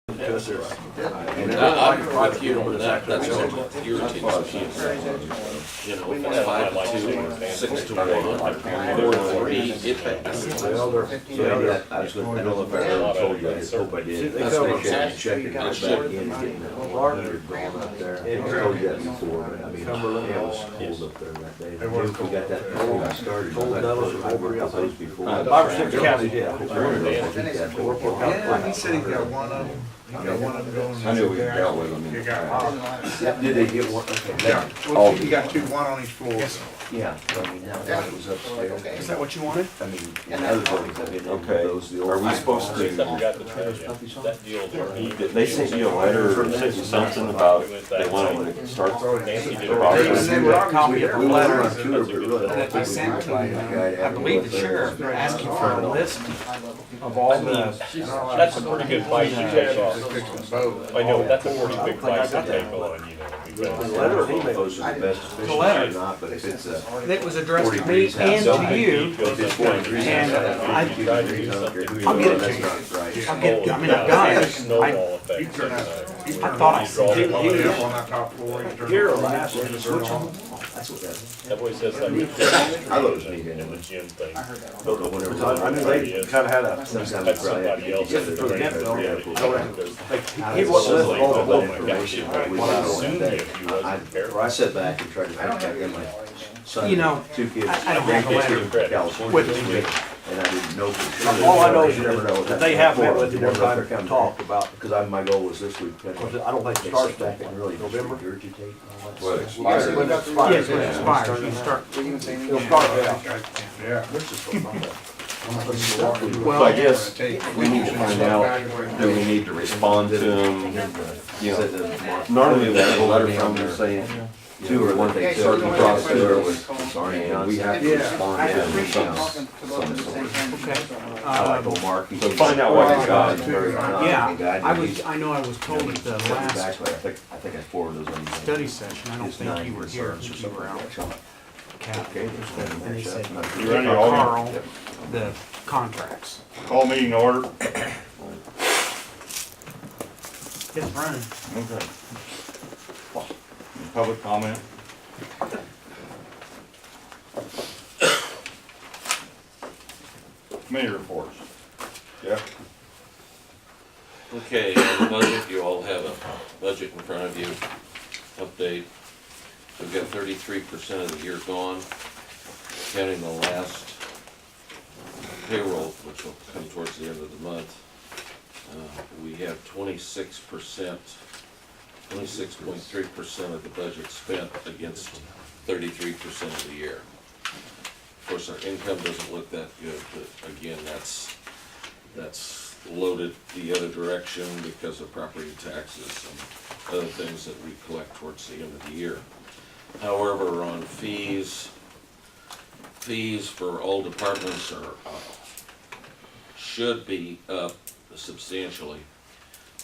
Because there's, And I'm with you on that, that's what irritates me. You know, if it's 5-2, 6-1, 4-3, it passes. well, they're, I was gonna, I don't know if I ever told you, I just hope I did. They I come was and checking it back in, getting that water going up there. I told you that before, but I mean, it was cold up there that day. We got that cold started. I thought it was over a couple days before. 5 or 6 counties, yeah. Yeah, he said he got one of them. He got one of them going. I knew we dealt with them in He the got past. Did they get one? Okay. Yeah, well, he got two, one on each floor. Yeah, so I mean, now that it was upstairs. Is that what you wanted? I mean, in other buildings I've been in, Okay. those, the old. Are we supposed to, Forgot to tell you, that deal. they sent you a letter or sent you something about they wanted to start the process? They were a copy of the We went letter on tour, but really, that they sent to, I believe the sheriff, asking for a list of all the. That's a pretty good fight to take off. I know, that's a pretty big fight to take on, you know, The because. letter he made, those are the best The letter. efficiency or not, but if it's a. It was addressed 40 to me degrees and outside, to you. If it's 40 degrees And outside, I- 50 degrees, I don't care who you I'll get are, it to that's you. not right. I'll get, I mean, I've got it. Snowball effect. I thought I said he it. was here last year. That's what that is. That boy says that. I thought it was neat In the anyway. gym thing. Don't know whenever. I knew they kinda had a, Sometimes Had we probably have to somebody else. get together. for to Kent, make though. a Yeah. report. he wasn't listening all the Oh way. my gosh, it We would got on soon that day. if you wasn't Where I sat back and tried to think back in my son, You know, 2 kids, I don't have a grandkids letter from California with this me. week, and I didn't know for sure. All I know is You never know. that they have met with him one time They're and coming. talked about, Because my goal was this week. I don't think it starts back in really November. Regurgitate all that What, stuff. expired? Yes, it expires. You start. It'll start, Yeah. So I guess we need to find out, do we need to respond to them? You Said know, that Mark- normally we have a letter from them saying, Two or one thing, certain procedure was already done. We have to Yeah. respond to them in some sort. Okay. I like old Mark. So find out what you got. Yeah, I know I was told at the last Exactly, I think I forwarded those on. study session, I don't His think nine you were here, I concerns or think you were out. something. Cap. Okay, there's that in there, And they Chuck. said, You ready, Alden? Carl, the contracts. Call meeting to order. It's running. Okay. Public comment? Committee reports. Jeff? Okay, on the budget, you all have a budget in front of you, update. We've got 33% of the year gone, counting the last payroll, which will come towards the end of the month. We have 26%, 26.3% of the budget spent against 33% of the year. Of course, our income doesn't look that good, but again, that's loaded the other direction because of property taxes and other things that we collect towards the end of the year. However, on fees for all departments are, should be up substantially.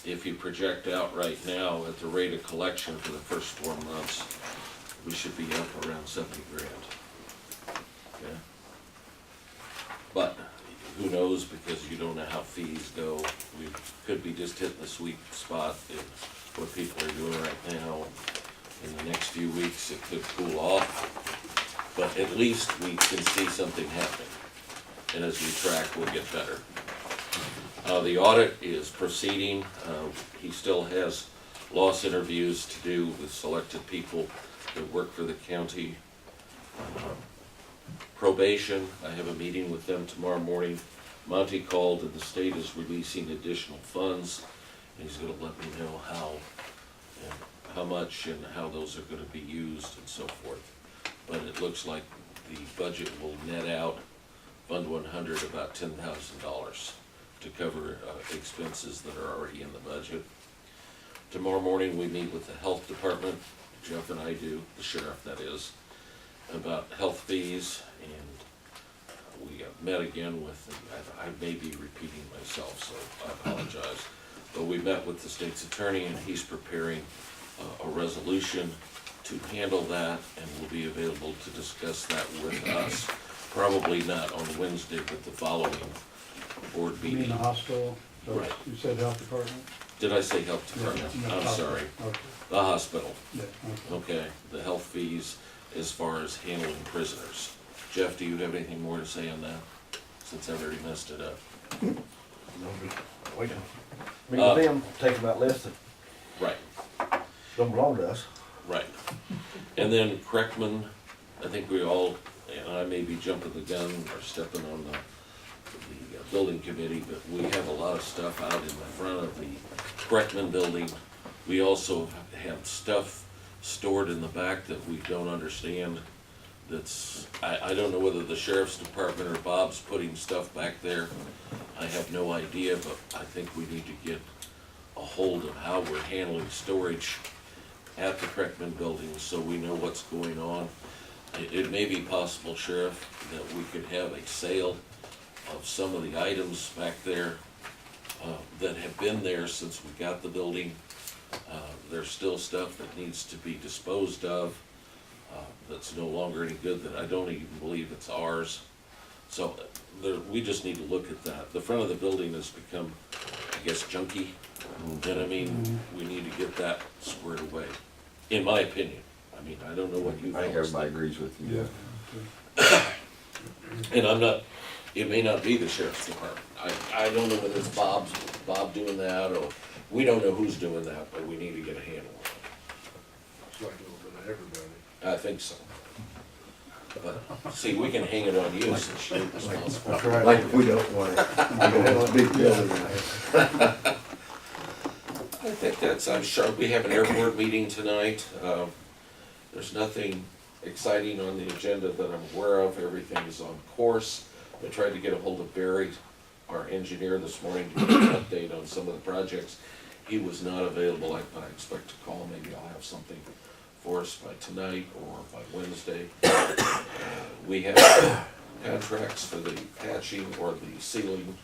If you project out right now at the rate of collection for the first 4 months, we should be up around 70 grand. Okay? But who knows, because you don't know how fees go. We could be just hitting the sweet spot in what people are doing right now. In the next few weeks, it could cool off, but at least we can see something happening. And as we track, we'll get better. The audit is proceeding. He still has loss interviews to do with selected people that work for the county. Probation, I have a meeting with them tomorrow morning. Monty called and the state is releasing additional funds. He's gonna let me know how much and how those are gonna be used and so forth. But it looks like the budget will net out, Fund 100, about $10,000 to cover expenses that are already in the budget. Tomorrow morning, we meet with the health department, Jeff and I do, the sheriff that is, about health fees, and we met again with, I may be repeating myself, so I apologize, but we met with the state's attorney and he's preparing a resolution to handle that, and will be available to discuss that with us, probably not on Wednesday, but the following board You mean meeting. the hospital? Right. You said health department? Did I say health department? I'm sorry. Okay, The hospital, yeah, okay. okay, the health fees as far as handling prisoners. Jeff, do you have anything more to say on that? Since I already messed it up. We can meet with them, take them out list that Right, don't belong to us. right. And then Kreckman, I think we all, and I may be jumping the gun or stepping on the building committee, but we have a lot of stuff out in the front of the Kreckman building. We also have stuff stored in the back that we don't understand. That's, I don't know whether the sheriff's department or Bob's putting stuff back there. I have no idea, but I think we need to get a hold of how we're handling storage at the Kreckman building so we know what's going on. It may be possible, Sheriff, that we could have a sale of some of the items back there that have been there since we got the building. There's still stuff that needs to be disposed of that's no longer any good, that I don't even believe it's ours. So we just need to look at that. The front of the building has become, I guess, junky. And I mean, we need to get that squared away, in my opinion. I mean, I don't know what you I think fellas everybody think. agrees with you. And I'm not, it may not be the sheriff's department. I don't know whether it's Bob doing that, or we don't know who's doing that, but we need to get a handle on it. It's like a little bit of everybody. I think so. But, see, we can hang it on you since you're responsible. That's right. Like, we don't want it. It's a big building. I think that's, I'm sure, we have an airport meeting tonight. There's nothing exciting on the agenda that I'm aware of. Everything is on course. I tried to get a hold of Barry, our engineer, this morning to get an update on some of the projects. He was not available. I expect to call. Maybe I'll have something for us by tonight or by Wednesday. We have contracts for the patching or the sealing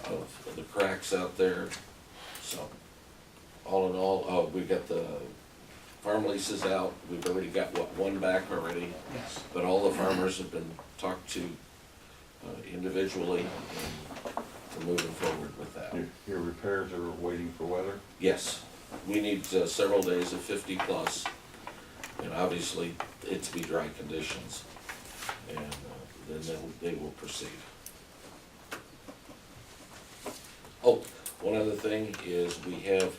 of the cracks out there. So, all in all, we got the farm leases out. We've already got, one back already? Yes. But all the farmers have been talked to individually, and we're moving forward with that. Your repairs are waiting for weather? Yes, we need several days of 50 plus, and obviously it to be dry conditions, and then they will proceed. Oh, one other thing is we have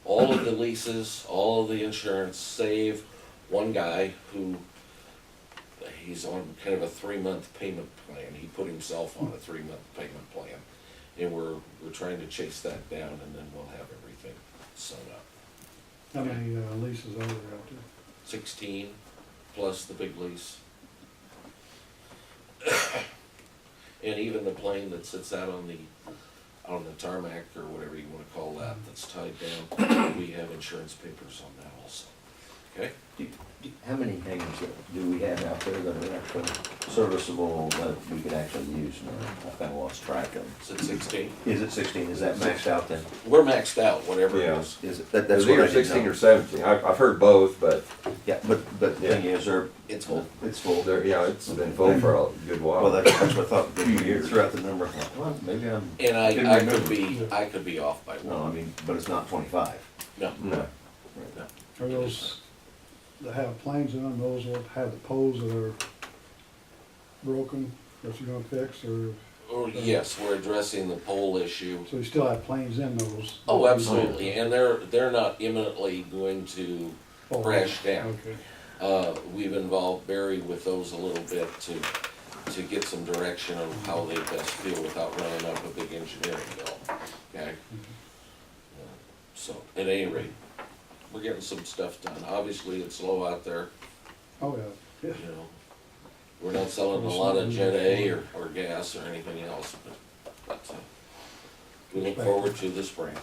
all of the leases, all of the insurance, save one guy who, he's on kind of a 3-month payment plan. He put himself on a 3-month payment plan. And we're trying to chase that down, and then we'll have everything sewn up. How many leases are there out there? 16 plus the big lease. And even the plane that sits out on the tarmac, or whatever you wanna call that, that's tied down, we have insurance papers on that also. Okay? How many hangars do we have out there that are actually serviceable that we could actually use now? I kinda lost track of them. Is it 16? Is it 16? Is that maxed out then? We're maxed out, whatever it Yeah. is. Is it? It's That's what I either didn't 16 know. or 17. I've heard both, but Yeah, but the thing is, It's full. it's full. they're, yeah, it's been full for a good while. Well, that's what I thought, a few years throughout the number, I thought, well, maybe I'm, And I Didn't could be off by no, I one. mean, but it's not 25. No, No. Are those that have planes in them, those that have the poles that are broken, that you're gonna fix, or, or yes, we're addressing the pole issue. so you still have planes in those? Oh, absolutely, and they're not imminently going to Oh, crash down. Okay. We've involved Barry with those a little bit to get some direction on how they best feel without running up a big engineering bill, okay? So, at any rate, we're getting some stuff done. Obviously, it's slow out there, Oh, yeah, you know. We're not selling a lot of Jet A or gas or anything else, but we look forward to the spring.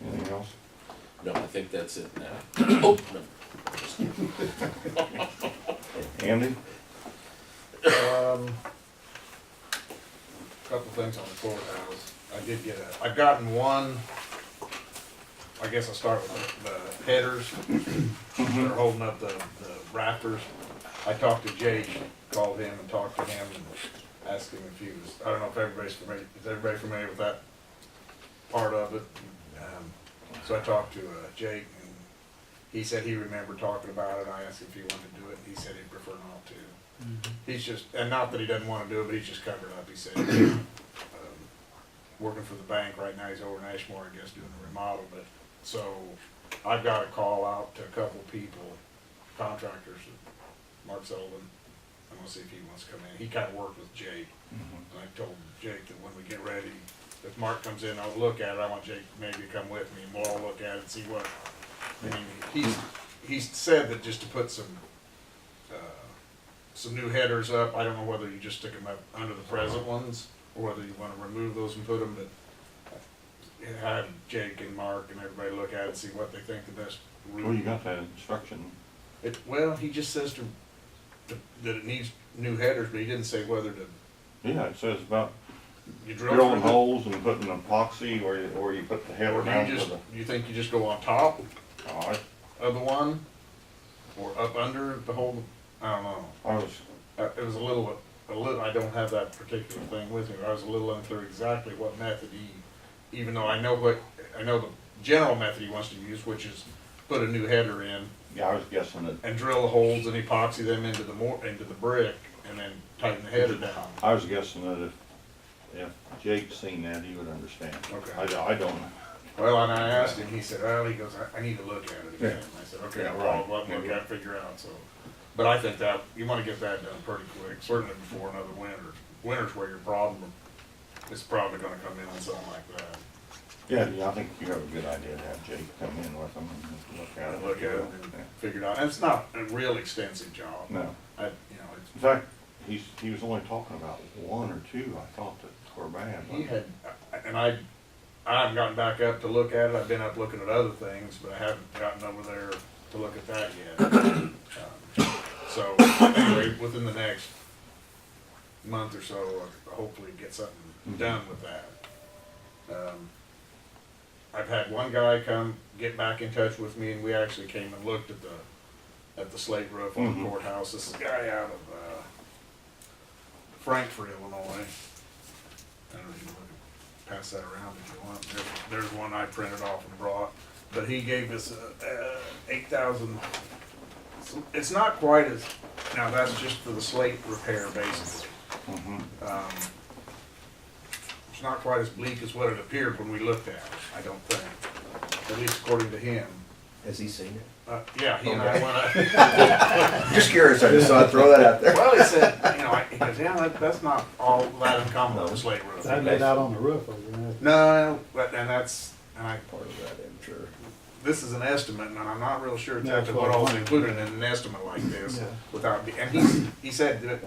Anything else? No, I think that's it now. Oh, no. Andy? Couple things on the courthouse. I've gotten one, I guess I'll start with the headers. They're holding up the rafters. I talked to Jake, called him and talked to him and asked him if he was, I don't know if everybody's familiar, is everybody familiar with that part of it? So I talked to Jake, and he said he remembered talking about it. I asked if he wanted to do it, and he said he'd prefer not to. He's just, and not that he doesn't want to do it, but he's just covered up. He said, working for the bank right now, he's over in Ashmore, I guess, doing a remodel, but, so, I've got a call out to a couple people, contractors, Mark Sullivan. I'm gonna see if he wants to come in. He kinda worked with Jake, and I told Jake that when we get ready, if Mark comes in, I'll look at it, I want Jake maybe to come with me, and we'll all look at it and see what, I mean, he's said that just to put some new headers up. I don't know whether you just stick them up under the present ones, or whether you wanna remove those and put them, but have Jake and Mark and everybody look at it and see what they think the best route. Well, you got that instruction. Well, he just says that it needs new headers, but he didn't say whether to, Yeah, it says about you drill drilling through holes and putting epoxy, or you put the the, header or do down you to just, the. you think you just go on top Oh, of the one? Or up under the whole, I don't know. I was, It was a little, I don't have that particular thing with me, I was a little unclear exactly what method even though I know the general method he wants to use, which is put a new header in yeah, I was guessing that, and drill the holes and epoxy them into the brick and then tighten the header down. I was guessing that if Jake'd seen that, he would understand. Okay. I don't. Well, and I asked him, he said, well, he goes, I need to look at it again. Yeah. I said, okay, Yeah, well, right. let me look at it, figure out, so. But I think that, you wanna get that done pretty quick, certainly before another winter. Winter's where your problem is probably gonna come in on something like that. Yeah, I think you have a good idea to have Jake come in with them and look at it. Look at it and figure it out, and it's not a real extensive job. No. It's, In fact, he was only talking about one or two, I thought, that were bad. he had, and I haven't gotten back up to look at it, I've been up looking at other things, but I haven't gotten over there to look at that yet. So, anyway, within the next month or so, hopefully get something done with that. I've had one guy come get back in touch with me, and we actually came and looked at the slate roof on the courthouse. This is a guy out of Frankfort, Illinois. I don't know if you want to pass that around if you want. There's one I printed off and brought, but he gave us 8,000. It's not quite as, now that's just for the slate repair basically. It's not quite as bleak as what it appeared when we looked at it, I don't think, at least according to him. Has he seen it? Yeah, he and I went up. Just curious, I just thought I'd throw that out there. Well, he said, he goes, yeah, that's not all that uncommon with the slate roof. That laid out on the roof over there. No, but, and I, Part of that, I'm sure. this is an estimate, and I'm not real sure exactly That's what what I all's wanted. included in an estimate like this, Yeah. without, and he said that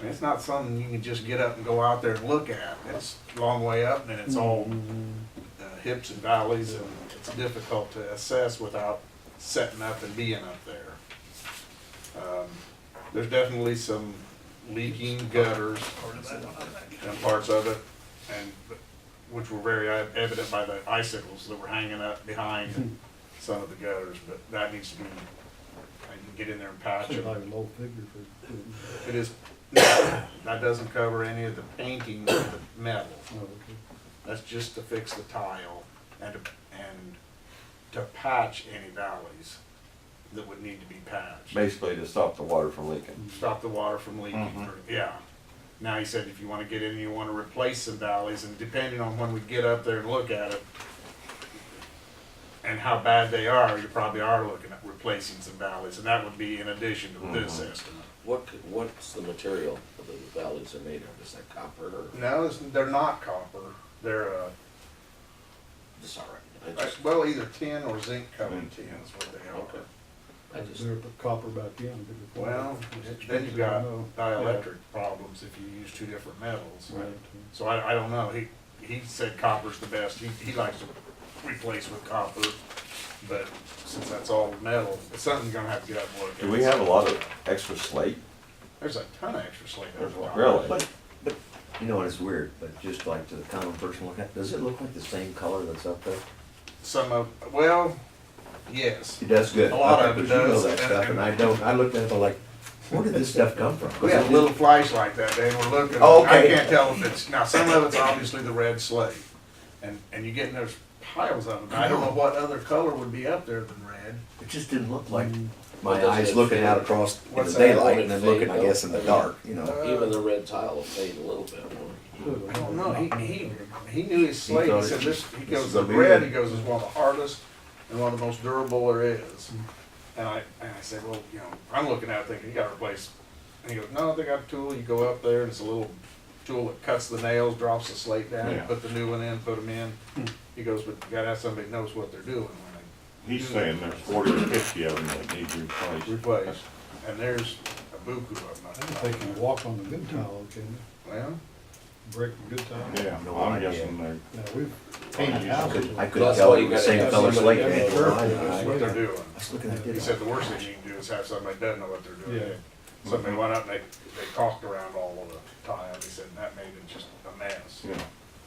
it's not something you can just get up and go out there and look at. It's a long way up, and it's all hips and valleys, and it's difficult to assess without setting up and being up there. There's definitely some leaking gutters and parts of it, and which were very evident by the icicles that were hanging up behind some of the gutters, but that needs to be, I can get in there and patch Seems them. like a low figure for. It is, that doesn't cover any of the painting of the metal. Oh, okay. That's just to fix the tile and to patch any valleys that would need to be patched. Basically to stop the water from leaking. Stop the water from leaking, yeah. Now, he said if you wanna get in, you wanna replace some valleys, and depending on when we get up there and look at it, and how bad they are, you probably are looking at replacing some valleys, and that would be in addition to this estimate. What's the material of the valleys are made of? Is that copper or? No, they're not copper, they're, It's all right. I just, well, either tin or zinc covered tin is what they are. okay. I just, They're put copper back in. Well, then you've got dielectric problems if you use two different metals. Right. So I don't know, he said copper's the best, he likes to replace with copper, but since that's all metal, it's something you're gonna have to get up and look at. Do we have a lot of extra slate? There's a ton of extra slate There's over a lot. top. Really? But, you know, it's weird, but just like to the common person looking at, it, does it look like the same color that's up there? Some of, well, yes. It does good. A lot Okay, of it but you know does, that stuff, and- and I don't, I looked at it, I'm like, where did this stuff come from? We have a little flashlight that day, and we're looking, Oh, I okay. can't tell if it's, now, some of it's obviously the red slate, and you get in those tiles of them. I don't know what other color would be up there than red. It just didn't look like Well, my doesn't eyes it looking fade? out across in the What's that? daylight and then Won't it looking, I fade, guess, in the though? dark, you know. Even the red tile will fade a little bit more. I don't know, he knew his slate, thought he said it- this, he this goes, is the gonna be red, good. he goes, is one of the hardest and one of the most durable there is. And I said, well, you know, I'm looking at it thinking, you gotta replace, and he goes, no, they got a tool, you go up there and it's a little tool that cuts the nails, drops the slate down, you Yeah. put the new one in, put them in. He goes, but you gotta have somebody that knows what they're doing when He's saying there's 40 or 50 of them that need replaced. they replace. And there's a buku of I them. think they can walk on the good tile, can you? Well, Break the good tile. Yeah, No I'm idea. guessing they're, Yeah, we've painted houses. I couldn't That's tell why it you was the gotta same have color somebody slate. that man. knows. that's what they're doing. I was looking at He it. said the worst thing you can do is have somebody that doesn't know what they're doing. Yeah. Somebody went up and they caulked around all of the tile, he said, and that made it just a mess. you know,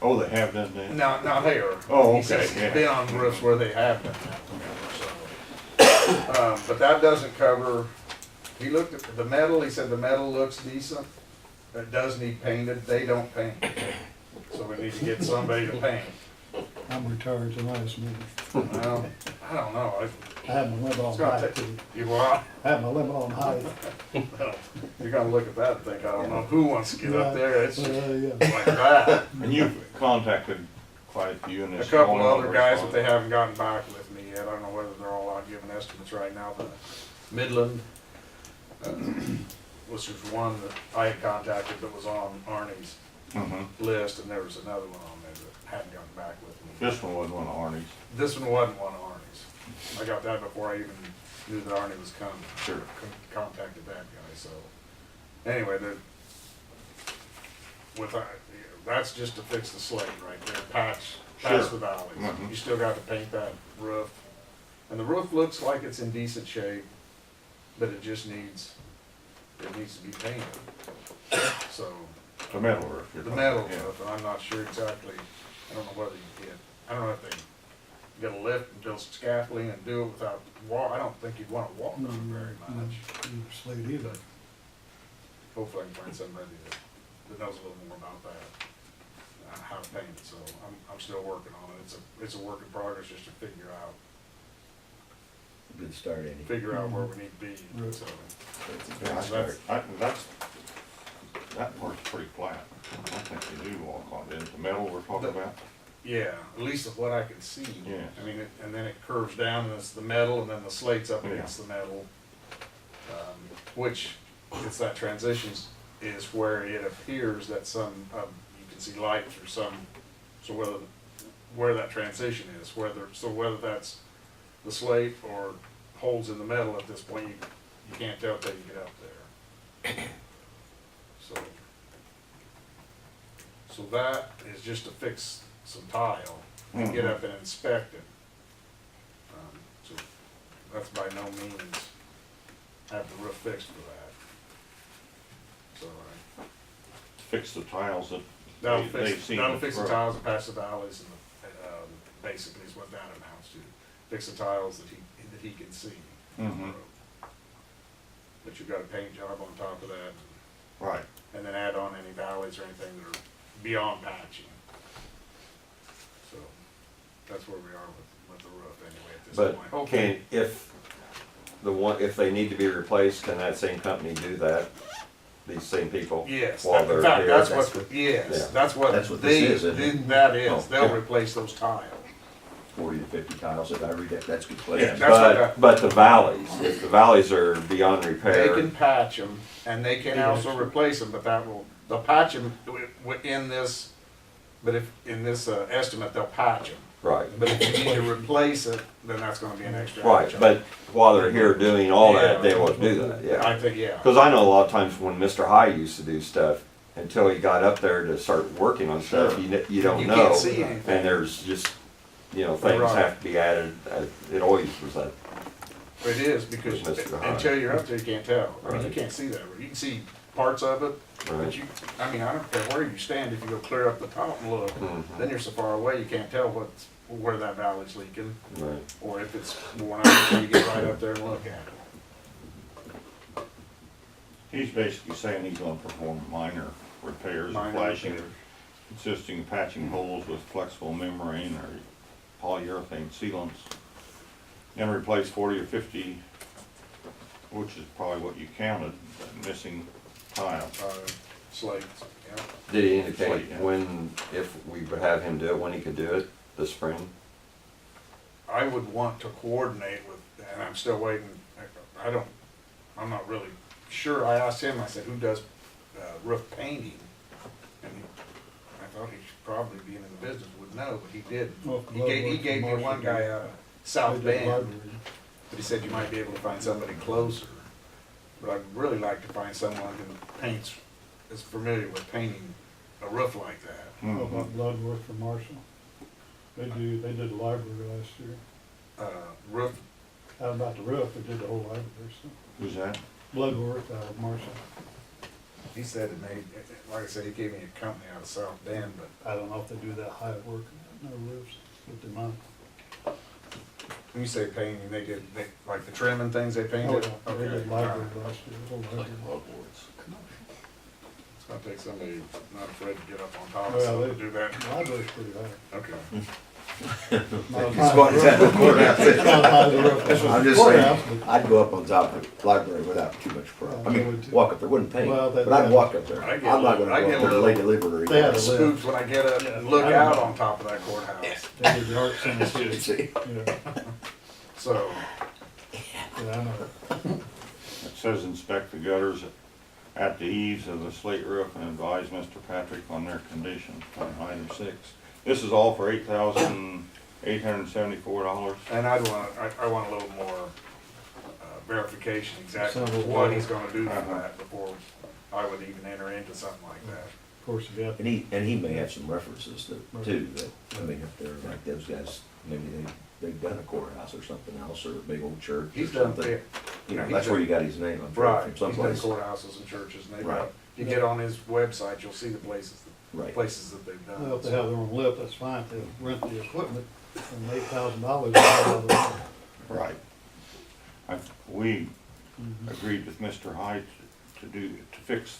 oh, they have done that? Now here. Oh, He says okay, he's yeah. been on roofs where they have done that, so. But that doesn't cover, he looked at the metal, he said the metal looks decent. It does need painted, they don't paint. So we need to get somebody to paint. I'm retired tonight, this minute. Well, I don't know, I have my limit on It's gonna height take- too. you what? I have my limit on height. You're gonna look at that and think, I don't know who wants to get up there, it's just Yeah. like that. And you've contacted quite a few in A this. couple all other guys, but they respond. haven't gotten back with me yet. I don't know whether they're all out giving estimates right now. The Midland, which was one that I had contacted that was on Arnie's Mhm. list, and there was another one on there that hadn't gotten back with me. This one was one of Arnie's. This one wasn't one of Arnie's. I got that before I even knew that Arnie was coming. Sure. Contacted that guy, so. Anyway, that's just to fix the slate right there, patch Sure. the valleys. Mhm. You still got to paint that roof. And the roof looks like it's in decent shape, but it just needs to be painted. So, The metal roof. you're the talking metal about, yeah. roof, and I'm not sure exactly, I don't know whether you get, I don't know if they get a lift and build scaffolding and do it without I don't think you'd wanna walk on it very much. Slate either. Hopefully I can find somebody that knows a little more about that, how to paint it, so I'm still working on it. It's a work in progress just to figure out Good start, Eddie. where we need to be, Right. so. That's a Yeah, good That's- start. that part's pretty flat. I don't think they do walk on it. The metal we're talking about? Yeah, at least of what I can see. Yes. I mean, and then it curves down and it's the metal and then the slate's up Yeah. against the metal. Which, it's that transition is where it appears that some, you can see light through some, so where that transition is, whether that's the slate or holes in the metal at this point, you can't tell till you get up there. So that is just to fix some tile, and get up and inspect it. So that's by no means have the roof fixed for that. So Fix the tiles that that'll they've fix, seen. that'll fix the Right. tiles and patch the valleys, and basically is what that amounts to. Fix the tiles that he can see. Mhm. But you've got a paint job on top of that, Right. and then add on any valleys or anything that are beyond patching. So, that's where we are with the roof anyway at this But point. Hopefully, if they need to be replaced, can that same company do that? These same people? yes, While in they're fact, here? that's That's what, yes, yeah. that's what That's what they, this is, isn't it? that is, Oh, they'll okay. replace those tiles. 40 to 50 tiles, if I read that, that's good Yeah, place. that's what that- But the valleys, if the valleys are beyond They repair, can patch them, and they can also replace them, but they'll patch them in this, but if, in this estimate, they'll patch them. right, But if you need to replace it, then that's gonna be an extra. right, charge. but while they're here doing all that, Yeah. they won't do that, yeah. I think, yeah. Cause I know a lot of times when Mr. High used to do stuff, until he got up there to start working on stuff, Sure. you don't You know. can't see anything. And there's just, things Right. have to be added, it always was that, It is, because With Mr. High. until you're up there, you can't tell. I mean, you Right. can't see that. You can see parts of it, but right? I mean, I don't care where you stand, if you go clear up the top and look, Mhm. then you're so far away, you can't tell where that valley's leaking, Right. or if it's worn out until you get right up there and look at it. He's basically saying he's gonna perform minor repairs, Minor flashing, repairs. consisting of patching holes with flexible membrane or polyurethane sealants and replace 40 or 50, which is probably what you counted, missing tile. Slates, yeah. Did he Slate, indicate yeah. when, if we would have him do it, when he could do it, this spring? I would want to coordinate with, and I'm still waiting, I'm not really sure. I asked him, I said, who does roof painting? And I thought he should probably be in the business, would know, but he didn't. Well, He gave me one guy out of South They did Bend, library. but he said you might be able to find somebody closer. But I'd really like to find someone who paints, is familiar with painting a roof like that. How about Bloodworth from Marshall? They did the library last year. Roof, How about the roof, they did the whole library, so. Who's that? Bloodworth out of Marshall. he said it made, like I said, he gave me a company out of South Bend, but I don't know if they do that high at work, no roofs, but they might. when you say painting, they like the trim and things they Oh, painted? yeah, they did library last year, the whole Like library. logboards. It's gonna take somebody not afraid to get up on top of Well, something they- to do that. The library's pretty high. Okay. Not as He's high going as to the the courthouse. roof. Not as high as the roof. This was I'm the just courthouse, saying, but- I'd go up on top of the library without too much problem. I Yeah, I mean, would too. walk up there, wouldn't paint, Well, but I'd walk up there. I I'm get not a gonna little- go I up get there a and lay little- delivery. They had a Spooked when I get up and look out on top of that courthouse. They did the art center too. See? Yeah, So, yeah, I know. It says inspect the gutters at the eaves of the slate roof and advise Mr. Patrick on their condition on item 6. This is all for $8,874. and I want a little more verification exactly Some of what what- he's gonna do for that before I would even enter into something like that. Of course, you got, And he may have some references that, too, that, I mean, if they're like those guys, maybe they've done a courthouse or something else, or a big old church or He's done, something. yeah, You know, he's that's where done- you got his name, I'm sure, right, from he's done someplace. courthouses and churches, and they've Right. got, you get on his website, you'll see the places Right. that they've done. well, if they have their own lift, that's fine, if they rent the equipment, and $8,000. Right. We agreed with Mr. Hyde to fix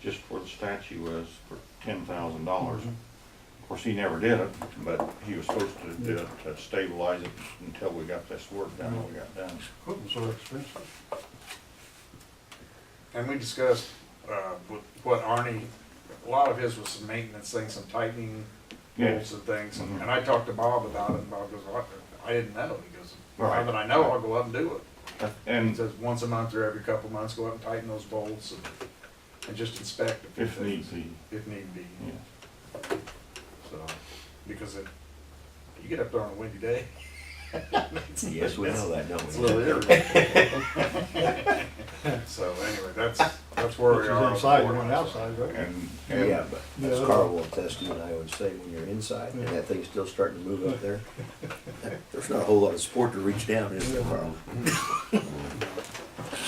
just where the statue was for $10,000. Of course, he never did it, but he was supposed to do it to stabilize it until we got this work done, we got done. Equipment's so expensive. And we discussed, with what Arnie, a lot of his was some maintenance things, some tightening bolts and things, Mhm. and I talked to Bob about it, and Bob goes, "Well, I didn't know," he goes, "Now Right. that I know, I'll go up and do it." He And says, once a month or every couple months, go up and tighten those bolts and just inspect a few if need things, be, if need be, yeah. so, because you get up there on a windy day. Yes, we know that, don't we? It's a little irritating. So anyway, that's where Which we is are. inside, you're going outside, right? And Yeah, but as Yeah. Carl will attest to, and I would say, when you're inside and that thing's still starting to move up there, there's not a whole lot of support to reach down, is there, Carl?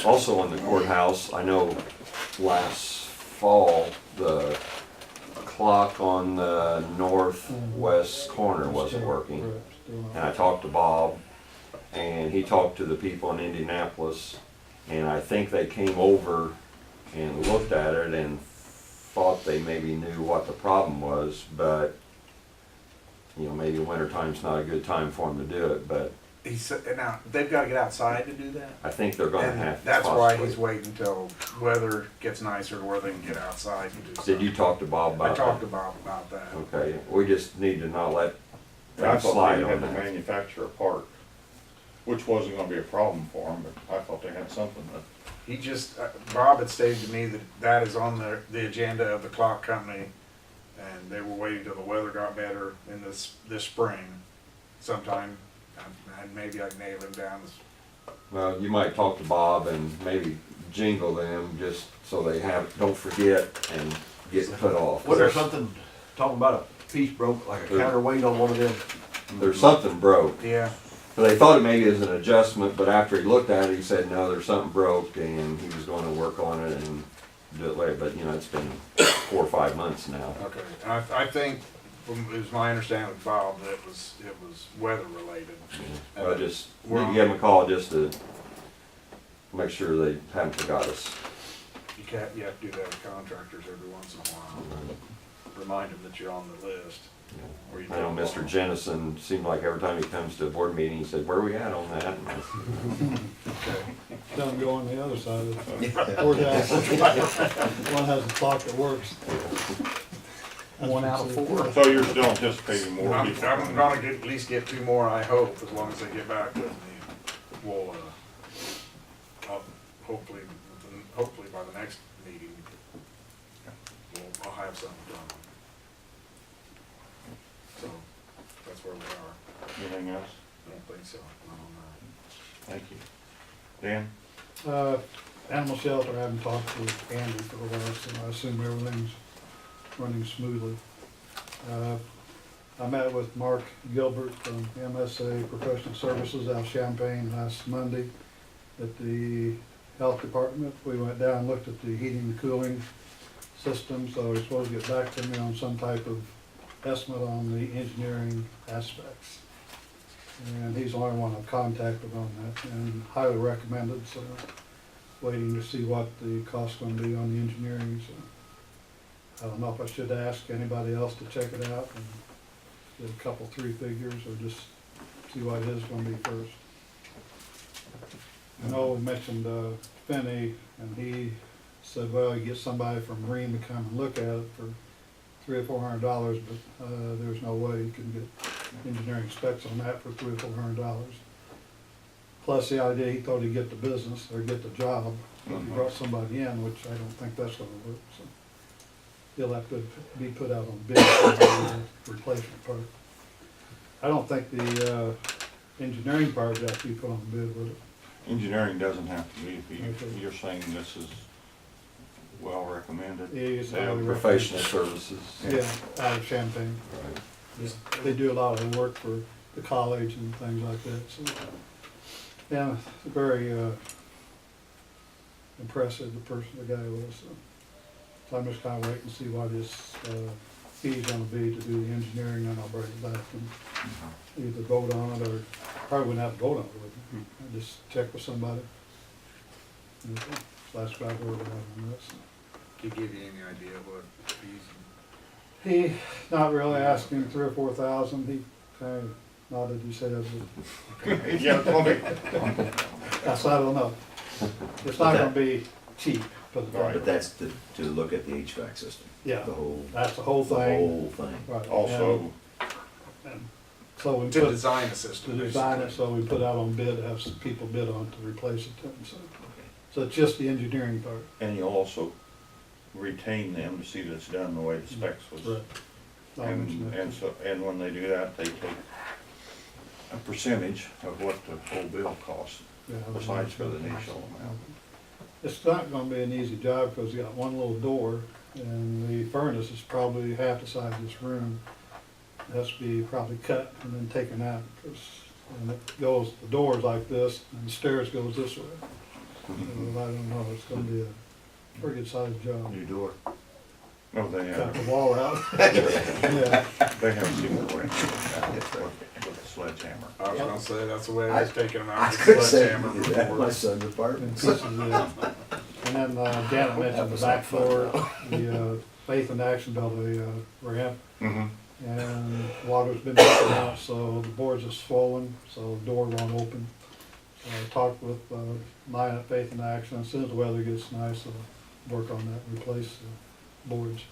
Also in the courthouse, I know last fall, the clock on the northwest corner wasn't working. Correct, still not. And I talked to Bob, and he talked to the people in Indianapolis, and I think they came over and looked at it and thought they maybe knew what the problem was, but, you know, maybe wintertime's not a good time for them to do it, but He said, now, they've gotta get outside to do that? I think they're gonna have And to that's why possibly. he's waiting until weather gets nicer to where they can get outside and do something. Did you talk to Bob I about talked that? to Bob about that. Okay, we just need to not let I things thought slide they on had to that. manufacture a part, which wasn't gonna be a problem for them, but I thought they had something that, He just, Bob had stated to me that that is on the agenda of the clock company, and they were waiting till the weather got better in this spring sometime, and maybe I can nail him down this. Well, you might talk to Bob and maybe jingle them just so they don't forget and get put off. Was there something, talking about a piece broke, like a counterweight on one of them? There's something broke. Yeah, They thought it maybe was an adjustment, but after he looked at it, he said, no, there's something broke, and he was gonna work on it and do it later, but you know, it's been 4 or 5 months now. okay. And I think, it was my understanding with Bob, that it was weather related. I just need to give him a call just to make sure they haven't forgot us. You have to do that with contractors every once in a while. Remind them that you're on the list. Or you I know take Mr. Jennison seemed like every time he comes to a board meeting, he said, where are we at on that? And I said, Don't go on the other side of the courthouse. One has a clock that works. One out of four. So you're still anticipating more I'm people? gonna at least get 2 more, I hope, as long as they get back with me. We'll, hopefully by the next meeting, I'll have something done. So, that's where we are. Anything else? I don't think so, not on that. Thank you. Dan? Animal shelter, I haven't talked to Andy for a while, so I assume everything's running smoothly. I met with Mark Gilbert from MSA Professional Services out of Champaign last Monday at the health department. We went down and looked at the heating and cooling system, so he's supposed to get back to me on some type of estimate on the engineering aspects. And he's the only one I've contacted on that, and highly recommended, so waiting to see what the cost's gonna be on the engineering, so. I don't know if I should ask anybody else to check it out and get a couple, 3 figures, or just see what his is gonna be first. I know we mentioned Finney, and he said, well, you get somebody from Marine to come and look at it for $300 or $400, but there's no way you can get engineering specs on that for $300 or $400. Plus the idea, he thought he'd get the business or get the job if he brought somebody in, which I don't think that's gonna work, so. He'll have to be put out on bid for the replacement part. I don't think the engineering part would have to be put on bid, would it? Engineering doesn't have to be, Okay. if you're saying this is well recommended. He's they have highly professional recommended. services. Yeah, out of Champaign. Right. Yeah, they do a lot of work for the college and things like that, so. Yeah, very impressive, the guy was, so. So I'm just kinda waiting to see what his fee's gonna be to do the engineering, and I'll bring it back and either vote on it, or probably wouldn't have to vote on it, would I? I'd just check with somebody. Okay, so that's about where we're at on this. Did he give you any idea what fees? He, not really asking 3,000 or 4,000, he kinda nodded his head, but Yeah, okay. that's, I don't know. It's not gonna be cheap, but But that's to look at the HVAC system. yeah, The whole, that's the whole the thing. whole thing. Right, Also, and so we To put, design the to system. design it, basically. so we put out on bid, have some people bid on to replace it, and so. Okay. So it's just the engineering part. and you'll also retain them to see that it's done the way the specs was. Right. I'll mention that. And when they do that, they take a percentage of what the whole bill costs, Yeah, I'll besides for the mention that. initial amount. It's not gonna be an easy job, because you got one little door, and the furnace is probably half the size of this room. It has to be probably cut and then taken out, because, and it goes, the door's like this, and the stairs goes this way. So I don't know, it's gonna be a pretty good sized job. New door. No, they Cut have, the wall out. Yeah, they have people working with a sledgehammer. I was gonna say, that's the way I was taking them I out. was with gonna say, sledgehammer we did that in my before. son's in apartment. pieces, yeah. And then Janet mentioned the back floor, the Faith and Action built a ramp, Mm-hmm. and water's been leaking out, so the boards are swollen, so the door won't open. So I talked with mine at Faith and Action, as soon as the weather gets nice, I'll work on that, and replace the boards.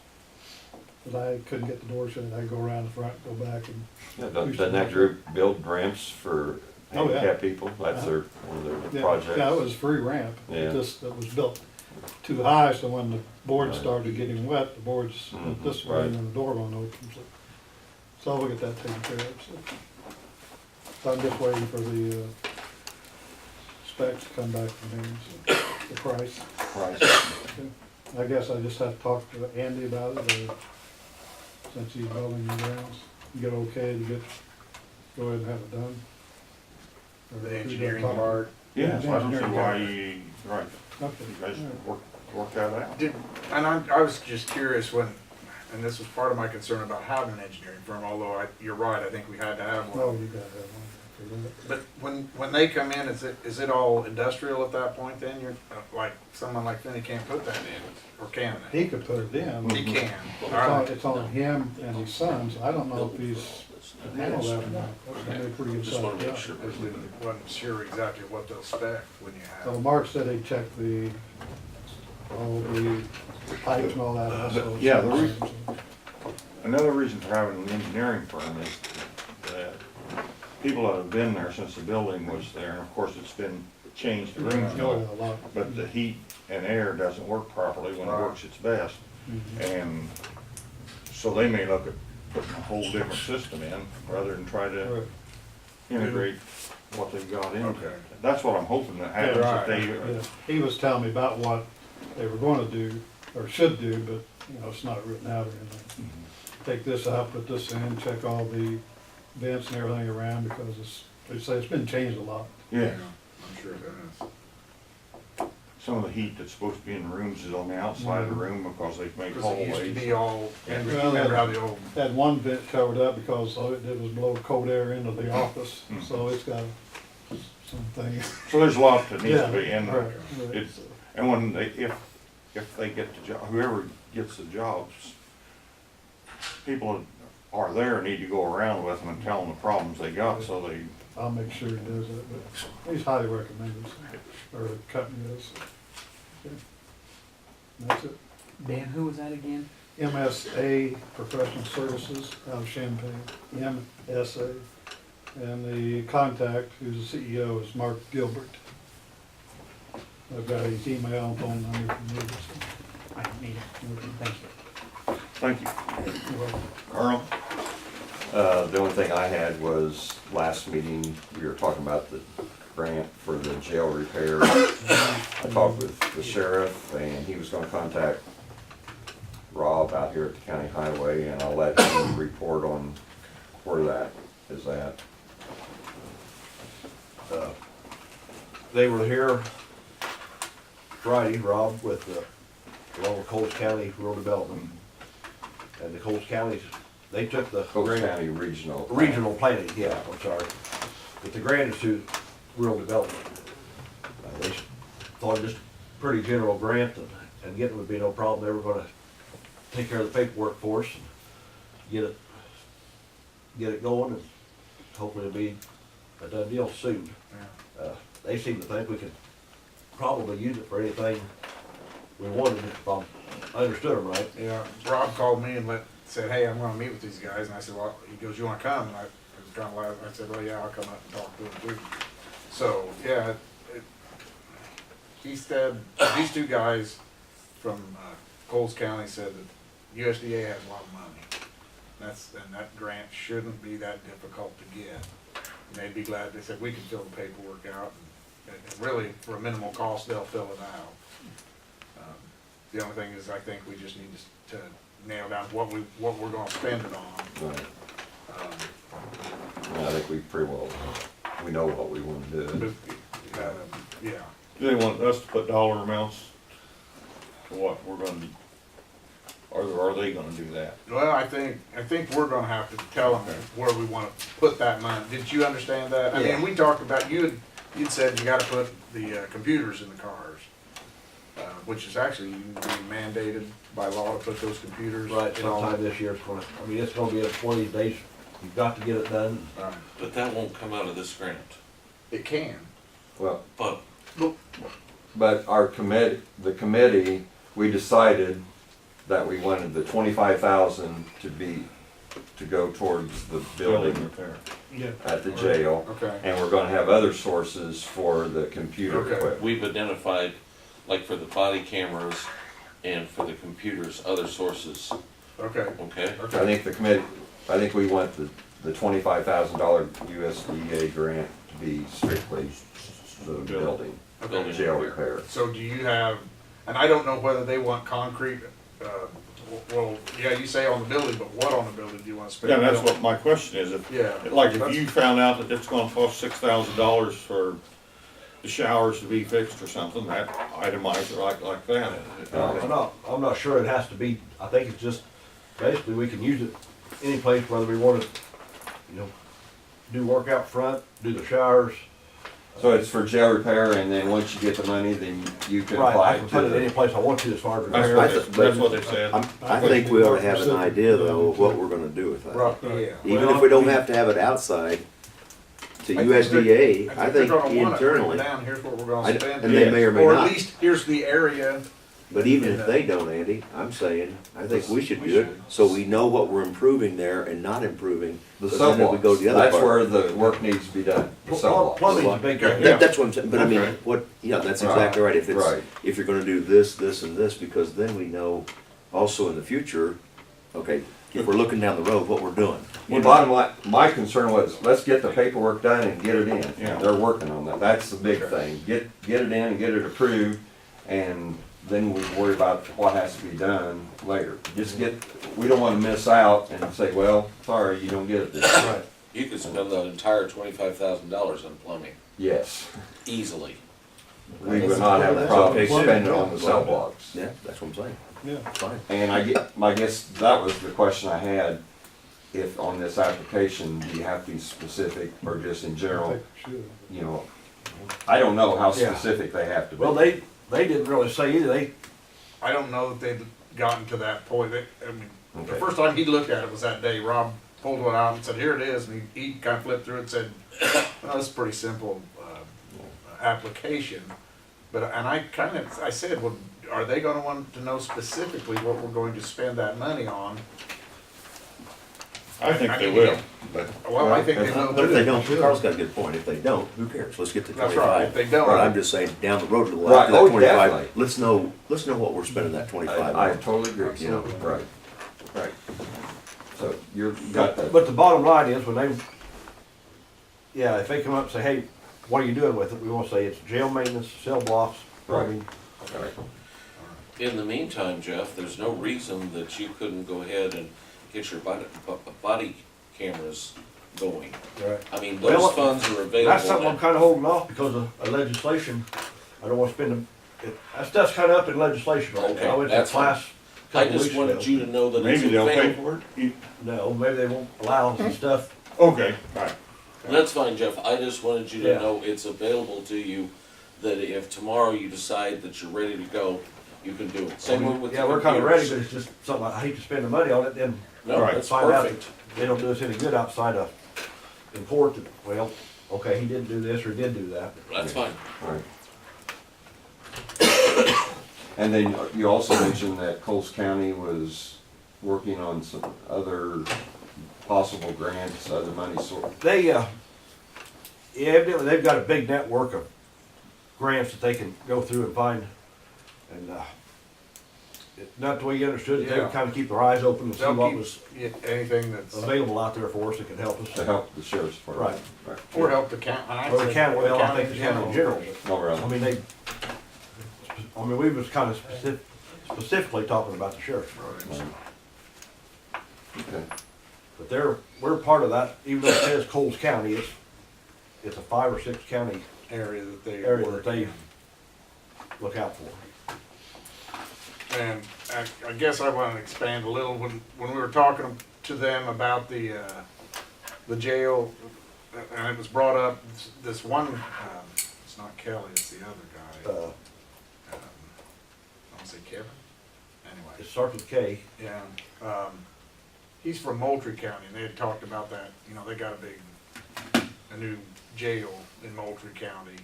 But I couldn't get the door shut, I'd go around the front, go back, and Yeah, doesn't that group build ramps for Oh, yeah. handicapped people? That's their, one of their yeah, projects. yeah, it was a free ramp. Yeah. It was built too high, so when the boards Right. started getting wet, the boards went Mhm, this way, right. and then the door won't open, so we'll get that taken care of, so. So I'm just waiting for the specs to come back from him, so, the price. I guess I just have to talk to Andy about it, or since he's building the grounds, get okay to go ahead and have it done. Or The we engineering talk- part. Yeah, so I don't see Engineering why part. you, right, Okay. you guys all right. work that out. And I was just curious when, and this was part of my concern about having an engineering firm, although you're right, I think we had to have Oh, one. you got that one. for that. But when they come in, is it all industrial at that point then? You're, like, someone like Finney can't put that in, or can they? He could put it in. He can, It's all on, right. it's on him and his sons. I don't know if he's handled that or not. That's gonna be a pretty good Just wanna size make job. sure. Wasn't sure exactly what they'll spec when you So have. Mark said he checked all the pipes and all that also. Yeah, another reason for having an engineering firm is that people that have been there since the building was there, and of course it's been changed, the rooms Yeah, no, a lot. but the heat and air doesn't work properly when it Right. works its best. Mhm. And so they may look at putting a whole different system in, rather than try to Right. integrate what they've got in. Okay. That's what I'm hoping that happens, Yeah, that they, Yeah, he was telling me about what they were gonna do, or should do, but, you know, it's not written out or anything. Take this out, put this in, check all the vents and everything around, because it's, they say it's been changed a lot. yeah, I'm sure it has. some of the heat that's supposed to be in the rooms is on the outside of the room because they've made Because it used to hallways. be all, and you Well, remember how the old, Had one vent covered up because all it did was blow cold air into the office, Mhm. so it's got something. So there's a lot that needs to be in Right, there. right. It's, and when they, if they get the job, whoever gets the jobs, people that are there need to go around with them and tell them the problems they got, so they, I'll make sure he does that, but he's highly recommended, or the company is. Okay. That's it. Dan, who was that again? MSA Professional Services out of Champaign, MSA. And the contact, who's the CEO, is Mark Gilbert. I've got his email and phone number if you need it. I don't need it. Thank you. thank you. You're welcome. Carl? The only thing I had was, last meeting, we were talking about the grant for the jail repair. I talked with the sheriff, and he was gonna contact Rob out here at the county highway, and I'll let him report on where that is at. They were here Friday, Rob, with along with Coles County Rural Development. And the Coles Counties, they took the Coles grant, County Regional. regional planning, yeah, I'm sorry. But the grant is to rural development. They thought it just a pretty general grant, and getting it would be no problem. They were gonna take care of the paperwork for us, and get it going, and hopefully it'll be a done deal soon. They seem to think we could probably use it for anything we wanted, if I understood them right. yeah, Rob called me and said, hey, I'm gonna meet with these guys, and I said, well, he goes, you wanna come? And I was kinda loud, I said, well, yeah, I'll come up and talk to them too. So, yeah, he said, these two guys from Coles County said that USDA has a lot of money. And that grant shouldn't be that difficult to get. And they'd be glad, they said, we can fill the paperwork out, and really, for a minimal cost, they'll fill it out. The only thing is, I think we just need to nail down what we're gonna spend it on. Right. Um, And I think we pretty well, we know what we wanna do. but, yeah, Do they want us to put dollar amounts to what we're gonna do? Or are they gonna do that? well, I think we're gonna have to tell them where we wanna put that money. Did you understand that? I mean, we talked about, you'd said you gotta put the computers in the cars, which is actually mandated by law to put those computers. Right, in all- sometime this year, it's gonna be one of these days, you've got to get it done. Right. But that won't come out of this grant. It can. Well, But but the committee, we decided that we wanted the 25,000 to go towards the building repair. Yeah. at the jail. Okay. And we're gonna have other sources for the computer Okay. equipment. we've identified, like for the body cameras and for the computers, other sources, Okay. okay? I think we want the $25,000 USDA grant to be strictly the building, Okay. jail repair. So do you have, and I don't know whether they want concrete, well, yeah, you say on the building, but what on the building do you wanna spend? Yeah, that's what my question is, if, Yeah. like, if you found out that it's gonna cost $6,000 for the showers to be fixed or something, that itemize it like that. I'm not sure it has to be, I think it's just, basically, we can use it any place, whether we want to, do work out front, do the showers. So it's for jail repair, and then once you get the money, then you can Right, apply I it can to put it any the. place I want to as far as That's repair. what they said. I think we ought to have an idea though of what we're gonna do with that. Right, yeah. Even if we don't have to have it outside to USDA, I think internally, Down, here's what we're I- gonna spend. and they may or may Or not. at least, here's the area. but even if they don't, Andy, I'm saying, I think we should do it, so we know what we're improving there and not improving. The 'cause cell then if we go to blocks, the other that's part- where the work needs to be done, the cell blocks. Plumbing's a big thing. That's what I'm saying, but I mean, Okay. what, yeah, that's exactly right, if it's, Right. if you're gonna do this, this, and this, because then we know also in the future, okay, if we're looking down the road, what we're doing. Well, bottom line, my concern was, let's get the paperwork done and get it in. Yeah. They're working on that. That's the big thing. Get it in and get it approved, and then we worry about what has to be done later. We don't wanna miss out and say, well, sorry, you don't get it this year. Right. You could spend the entire $25,000 on plumbing, Yes, easily. we would not have a problem spending on the cell blocks. Yeah, that's what I'm saying, Yeah. fine. And I guess that was the question I had, if on this application, do you have to be specific or just in I general? think we should. You know, I don't know how Yeah. specific they have to be. Well, they didn't really say either, I don't know that they'd gotten to that point. I mean, the Okay. first time he looked at it was that day. Rob pulled one out and said, here it is, and he kind of flipped through it and said, well, it's a pretty simple, application. And I said, well, are they gonna want to know specifically what we're going to spend that money on? I think they mean, will, but Well, I think they will But if they too. don't, Carl's got a good point, if they don't, who cares, let's get to That's 25. right, if they don't- But I'm just saying, down the road, a little Right, after that oh, 25, definitely. let's know what we're spending that 25 I on. totally agree, you know, right, right. So you got the, but the bottom line is when if they come up and say, hey, what are you doing with it? We wanna say it's jail maintenance, cell blocks, plumbing. right. In the meantime, Jeff, there's no reason that you couldn't go ahead and get your body cameras going. Right. I mean, Well, those funds are That's something I'm available. kinda holding off because of legislation. I don't wanna spend that stuff's kinda up in legislation right now. I went to that's fine. class a I couple just weeks wanted ago. you to know that it's maybe they'll pay available. for it. No, maybe they won't allow some stuff. Okay, all right. That's fine, Jeff. I just wanted you to Yeah. know it's available to you, that if tomorrow you decide that you're ready to go, you can do it. Same way with the Yeah, we're kinda ready, computers. but it's just something, I hate to spend the money on it, then No, Right. that's find out perfect. that they don't do us any good outside of, in court, that, well, okay, he didn't do this or did do that. That's fine. Right. And then you also mentioned that Coles County was working on some other possible grants, other money source. They, evidently, they've got a big network of grants that they can go through and find, and, not the way you understood it, they Yeah. would kinda keep their eyes open and see They'll what keep was anything that's, available out there for us that could help us. To help the sheriff's department. Right. or help the county. Or the county, well, I think the county in general. Oh, I really? mean, we was kinda specifically talking about the sheriff's. Right. Okay. But we're part of that, even though it says Coles County, it's a 5 or 6 county Area that they area that work they in. look out for. And I guess I want to expand a little, when we were talking to them about the jail, and it was brought up, this one, it's not Kelly, it's the other guy. I want to say Kevin? It Anyway, starts with K. yeah. He's from Moultrie County, and they had talked about that, they got a new jail in Moultrie County.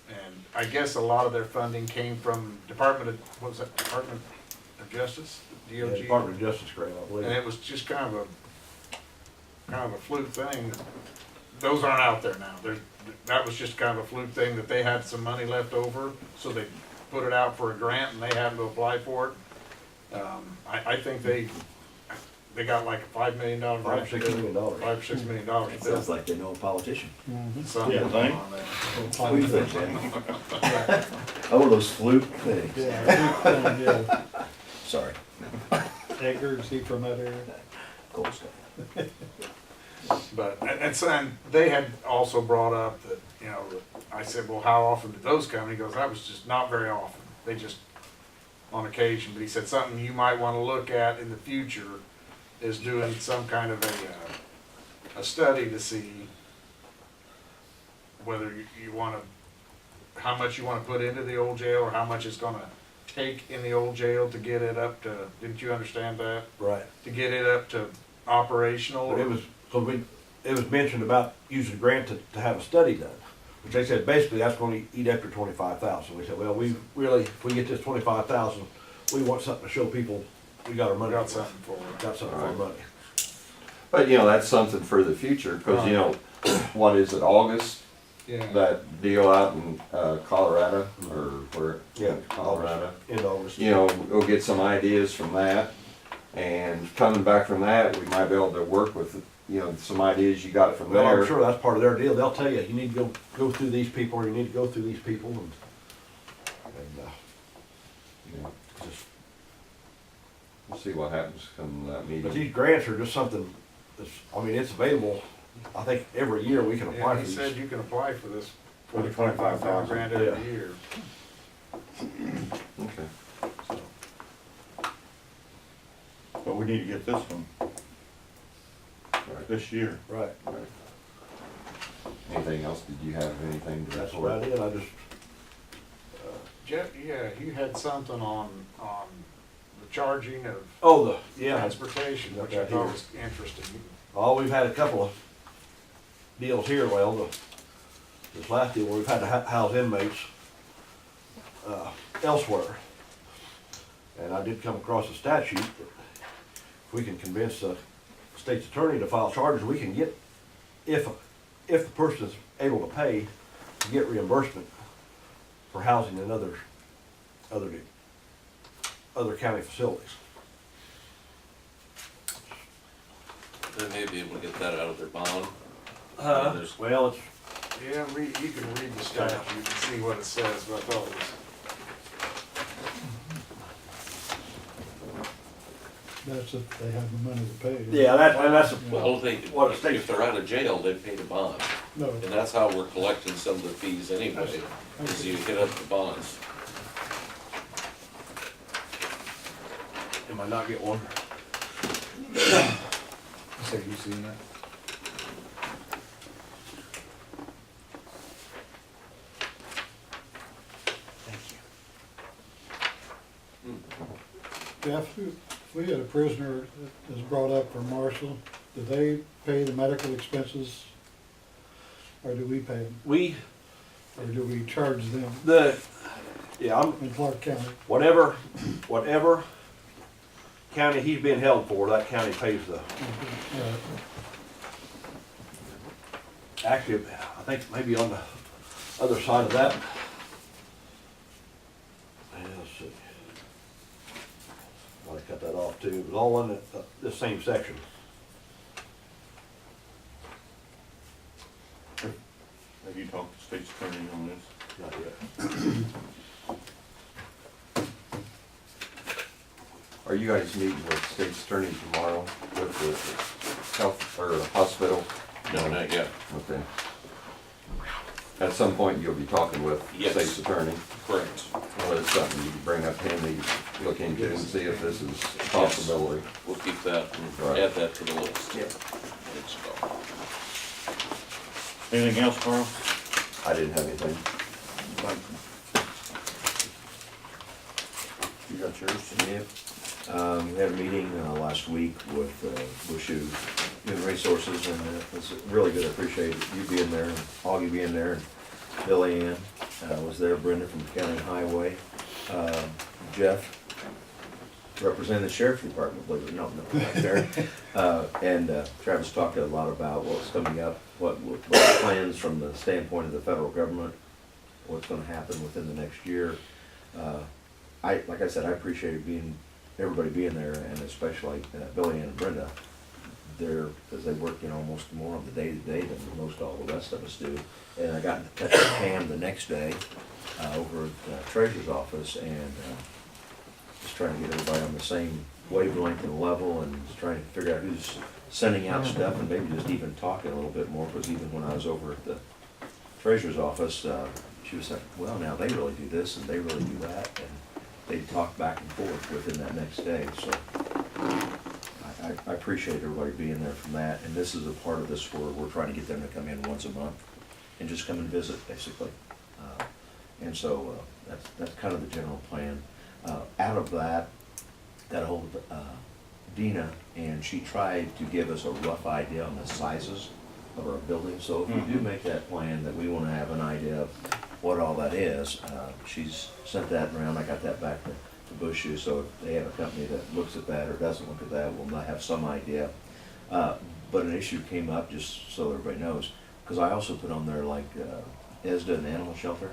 And I guess a lot of their funding came from Department of Justice, DOG? Department of Justice grant, I believe. And it was just kind of a fluke thing. Those aren't out there now. That was just kind of a fluke thing that they had some money left over, so they put it out for a grant and they happened to apply for it. I think they got like a $5 million grant. $5 or $6 million. $5 or $6 million. It sounds like they know a politician. Something Yeah, thank- on that. What do you think, Danny? Oh, those fluke things. Yeah, Sorry, Edgar, is he from that area? cool stuff. But, and they had also brought up that, I said, well, how often did those come? And he goes, that was just not very often. They just, on occasion. But he said something you might want to look at in the future is doing some kind of a study to see whether you wanna, how much you wanna put into the old jail, or how much it's gonna take in the old jail to get it up to, didn't you understand that? Right. To get it up to operational? But it was, it was mentioned about using a grant to have a study done, which they said basically that's gonna eat up your 25,000. We said, well, we really, if we get this 25,000, we want something to show people we got our money. Got something for it. Got something for our money. But, you know, that's something for the future, because, you know, what is it, August? Yeah. That deal out in Colorado, or where? Yeah. Colorado. In August. You know, we'll get some ideas from that, and coming back from that, we might be able to work with, you know, some ideas you got from Well, I'm there. sure that's part of their deal. They'll tell you need to go through these people, or you need to go through these people, and Yeah. just, We'll see what happens come that but meeting. these grants are just something that's, I mean, it's available. I think every year we can apply Yeah, for he these. said you can apply for this, For the 25,000 grand every Yeah. year. Okay. But we need to get this one Right. this year. Right. Right. Anything else? Did you have anything to That's report? what I did. I just, Jeff, yeah, you had something on the charging of yeah. transportation, which I Okay, thought here. was interesting. Oh, we've had a couple of deals here, well, this last deal where we've had to house inmates, elsewhere. And I did come across a statute that if we can convince the state's attorney to file charges, we can get, if the person is able to pay, to get reimbursement for housing in other county facilities. They may be able to get that out of their bond. There's- Well, it's, Yeah, you can read the statute and see what it says, but I thought it was. That's if they have the money to pay. yeah, that's Well, What it states. if they're out of jail, they pay the bond. No, And that's how we're collecting some of the fees anyway, is you hit up the bonds. Am I not get one? So you seen that? Jeff, we had a prisoner that was brought up for marshal. Do they pay the medical expenses? Or do we pay them? Or do we charge them I'm, in Clark County? whatever county he's being held for, that county pays the, actually, I think maybe on the other side of that. Yeah, let's see. I cut that off too, it was all in this same section. Have you talked to state's attorney on this? Not yet. Are you guys meeting with state's attorney tomorrow with the health, or the hospital? No, not yet. Okay. At some point, you'll be talking with Yes. state's attorney. Correct. Well, it's something you can bring up to him, you look into and see if this is a possibility. We'll keep that and Right. add that to the list. Yep. Let's go. Anything else, Carl? I didn't have anything. You got yours? Yep. We had a meeting last week with Bushu Human Resources, and it was really good. I appreciate you being there, and Augie being there, and Billy Ann was there, Brenda from County Highway, Jeff representing the sheriff's department, believe it or not, no, right there. And Travis talked a lot about what's coming up, what plans from the standpoint of the federal government, what's gonna happen within the next year. Like I said, I appreciated everybody being there, and especially Billy and Brenda. There, because they work, almost more on the day-to-day than most all the rest of us do. And I got in touch with Pam the next day over at the treasurer's office, and just trying to get everybody on the same wavelength and level, and just trying to figure out who's sending out stuff, and maybe just even talking a little bit more, because even when I was over at the treasurer's office, she was like, well, now they really do this, and they really do that, and they'd talk back and forth within that next day, so I appreciate everybody being there from that, and this is a part of this where we're trying to get them to come in once a month and just come and visit, basically. And so that's kind of the general plan. Out of that, got a hold of Dina, and she tried to give us a rough idea on the sizes of our buildings. So if we do make that plan, that we want to have an idea of what all that is, she's sent that around. I got that back to Bushu, so if they have a company that looks at that or doesn't look at that, we'll not have some idea. But an issue came up, just so everybody knows, because I also put on there like ESDA and animal shelter.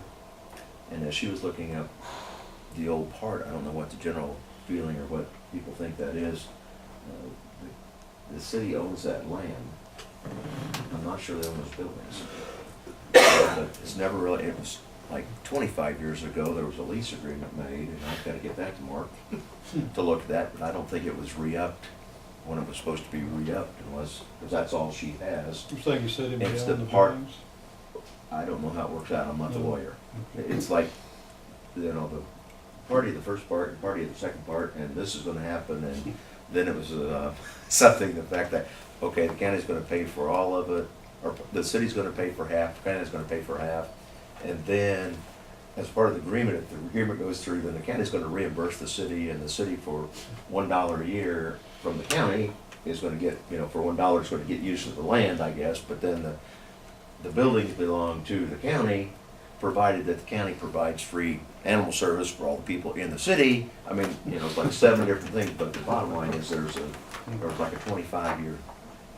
And as she was looking up the old part, I don't know what the general feeling or what people think that is. The city owns that land. I'm not sure they own those buildings. But it's never really, it was like 25 years ago, there was a lease agreement made, and I've got to get that to Mark to look at that, but I don't think it was re-upped when it was supposed to be re-upped, unless, because that's all she has. I'm saying you said it It's beyond the the part- buildings? I don't know how it works out, I'm not the No. lawyer. It's like, you know, the party of the first part and party of the second part, and this is gonna happen, and then it was something, the fact that, okay, the county's gonna pay for all of it, or the city's gonna pay for half, the county's gonna pay for half, and then, as part of the agreement, if the agreement goes through, then the county's gonna reimburse the city, and the city for $1 a year from the county is gonna get, you know, for $1 is gonna get use of the land, I guess, but then the buildings belong to the county, provided that the county provides free animal service for all the people in the city. I mean, you know, it's like 7 different things, but the bottom line is there's like a 25-year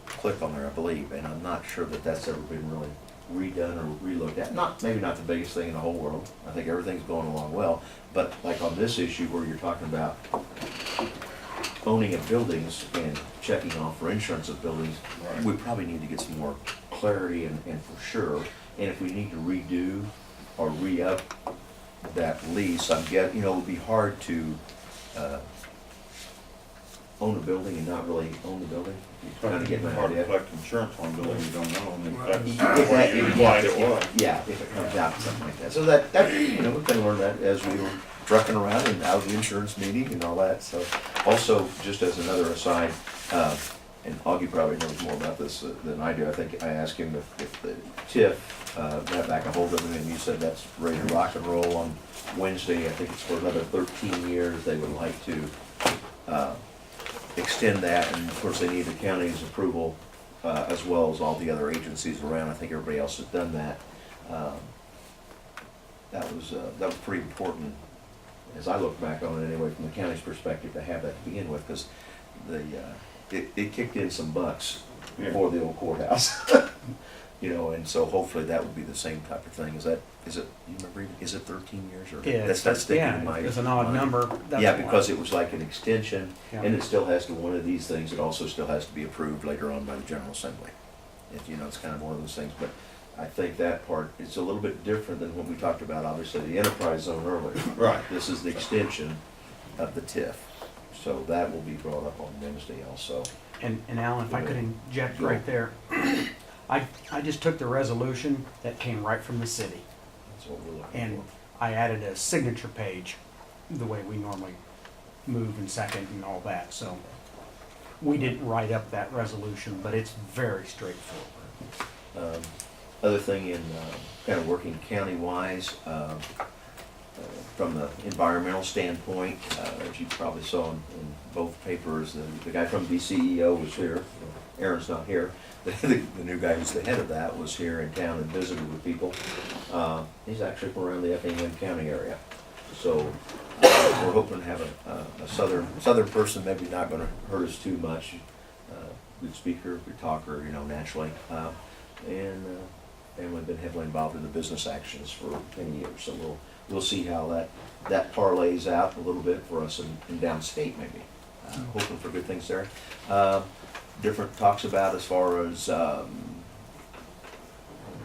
cliff on there, I believe, and I'm not sure that that's ever been really redone or relooked at. Maybe not the biggest thing in the whole world. I think everything's going along well, but like on this issue where you're talking about owning of buildings and checking off for insurance of buildings, we probably need to get some more clarity and for sure. And if we need to redo or re-up that lease, you know, it would be hard to own a building and not really own the building. You kind of get my Hard to idea. collect insurance on a building you don't own, if that's If what that- you implied it was. Yeah, if it comes out, something like that. So that, you know, we can learn that as we were trucking around and out of the insurance meeting and all that. So also, just as another aside, and Augie probably knows more about this than I do. I think I asked him if the TIF got back a hold of him, and you said that's ready to rock and roll on Wednesday. I think it's for another 13 years. They would like to extend that, and of course they need the county's approval as well as all the other agencies around. I think everybody else has done that. That was pretty important, as I look back on it anyway, from the county's perspective, to have that to begin with, because it kicked in some bucks for the old courthouse. You know, and so hopefully that would be the same type of thing. Is it, you remember, is it 13 years or? Yeah, That's not sticking in yeah, my it's an odd mind. number. That's Yeah, why. because it was like an extension, Yeah. and it still has to, one of these things, it also still has to be approved later on by the General Assembly. You know, it's kind of one of those things, but I think that part is a little bit different than what we talked about, obviously, the enterprise zone earlier. Right. This is the extension of the TIF, so that will be brought up on Wednesday also. And Alan, if I could inject right there, I just took the resolution that came right from the city, That's what we're looking and for. I added a signature page, the way we normally move and second and all that, so we didn't write up that resolution, but it's very straightforward. Other thing in kind of working county-wise, from the environmental standpoint, as you probably saw in both papers, the guy from BCEO was here. Aaron's not here. The new guy who's the head of that was here in town and visited with people. He's actually from around the Effingham County area. So we're hoping to have a southern person, maybe not gonna hurt us too much. Good speaker, good talker, you know, naturally. And we've been heavily involved in the business actions for many years. So we'll see how that parlays out a little bit for us in downstate maybe. Hoping for good things there. Different talks about as far as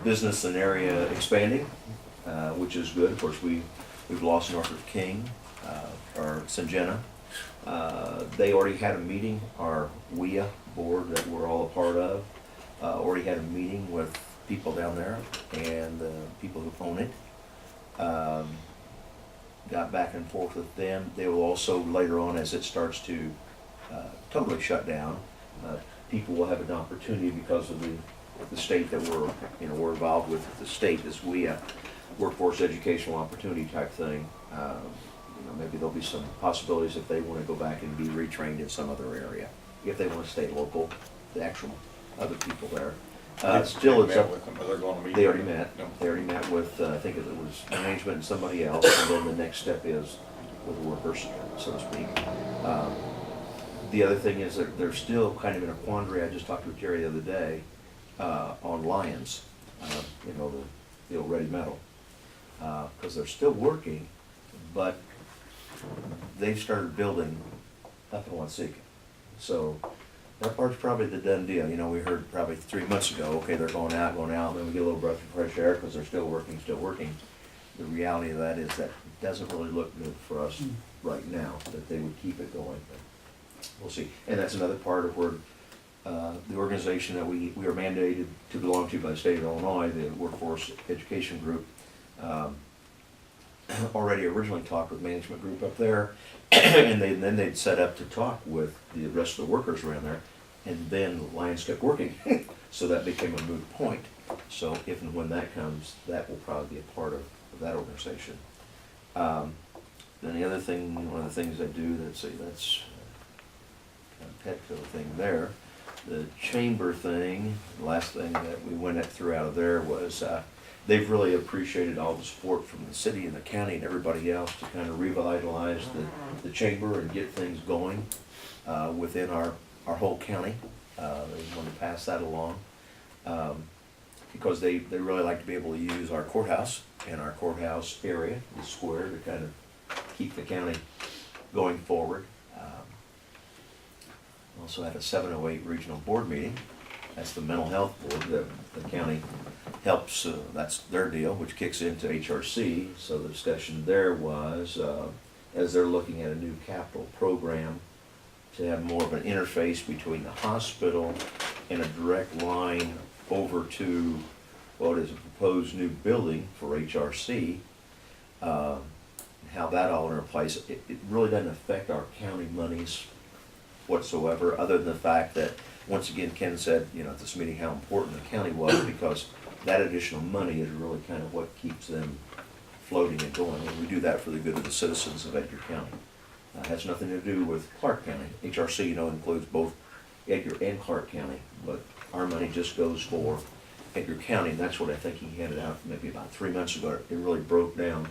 business and area expanding, which is good. Of course, we've lost Norfolk King, or Syngenta. They already had a meeting, our WIA board that we're all a part of, already had a meeting with people down there and people who own it. Got back and forth with them. They will also later on, as it starts to totally shut down, people will have an opportunity because of the the state that we're involved with the state is workforce educational opportunity type thing. Maybe there'll be some possibilities if they want to go back and be retrained in some other area, if they want to stay local, the actual other people there. Still, it's Met up. with them, but they're gonna meet. They already met. No. They already met with, I think it was management and somebody else, and then the next step is with the workers, so to speak. The other thing is that they're still kind of in a quandary. I just talked with Jerry the other day on Lions, the old Ready Metal, because they're still working, but they've started building up in Watsika. So that part's probably the done deal. We heard probably 3 months ago, okay, they're going out, then we get a little breath of fresh air because they're still working. The reality of that is that it doesn't really look good for us right now, that they would keep it going. But we'll see. And that's another part of where the organization that we are mandated to belong to by the state of Illinois, the Workforce Education Group, already originally talked with management group up there, and then they'd set up to talk with the rest of the workers around there, and then Lions kept working, so that became a moot point. So if and when that comes, that will probably be a part of that organization. Then the other thing, one of the things I do that's kind of Petco thing there, the chamber thing, the last thing that we went through out of there was they've really appreciated all the support from the city and the county and everybody else to kind of revitalize the chamber and get things going within our whole county. They want to pass that along because they really like to be able to use our courthouse and our courthouse area, the square, to kind of keep the county going forward. Also had a 708 regional board meeting. That's the mental health board that the county helps, that's their deal, which kicks into HRC. So the discussion there was, as they're looking at a new capital program, to have more of an interface between the hospital and a direct line over to what is a proposed new building for HRC, how that all interplays. It really doesn't affect our county monies whatsoever, other than the fact that, once again, Ken said, at this meeting how important the county was, because that additional money is really kind of what keeps them floating and going. And we do that for the good of the citizens of Edgar County. It has nothing to do with Clark County. HRC, includes both Edgar and Clark County, but our money just goes for Edgar County, and that's what I think he handed out maybe about 3 months ago. It really broke down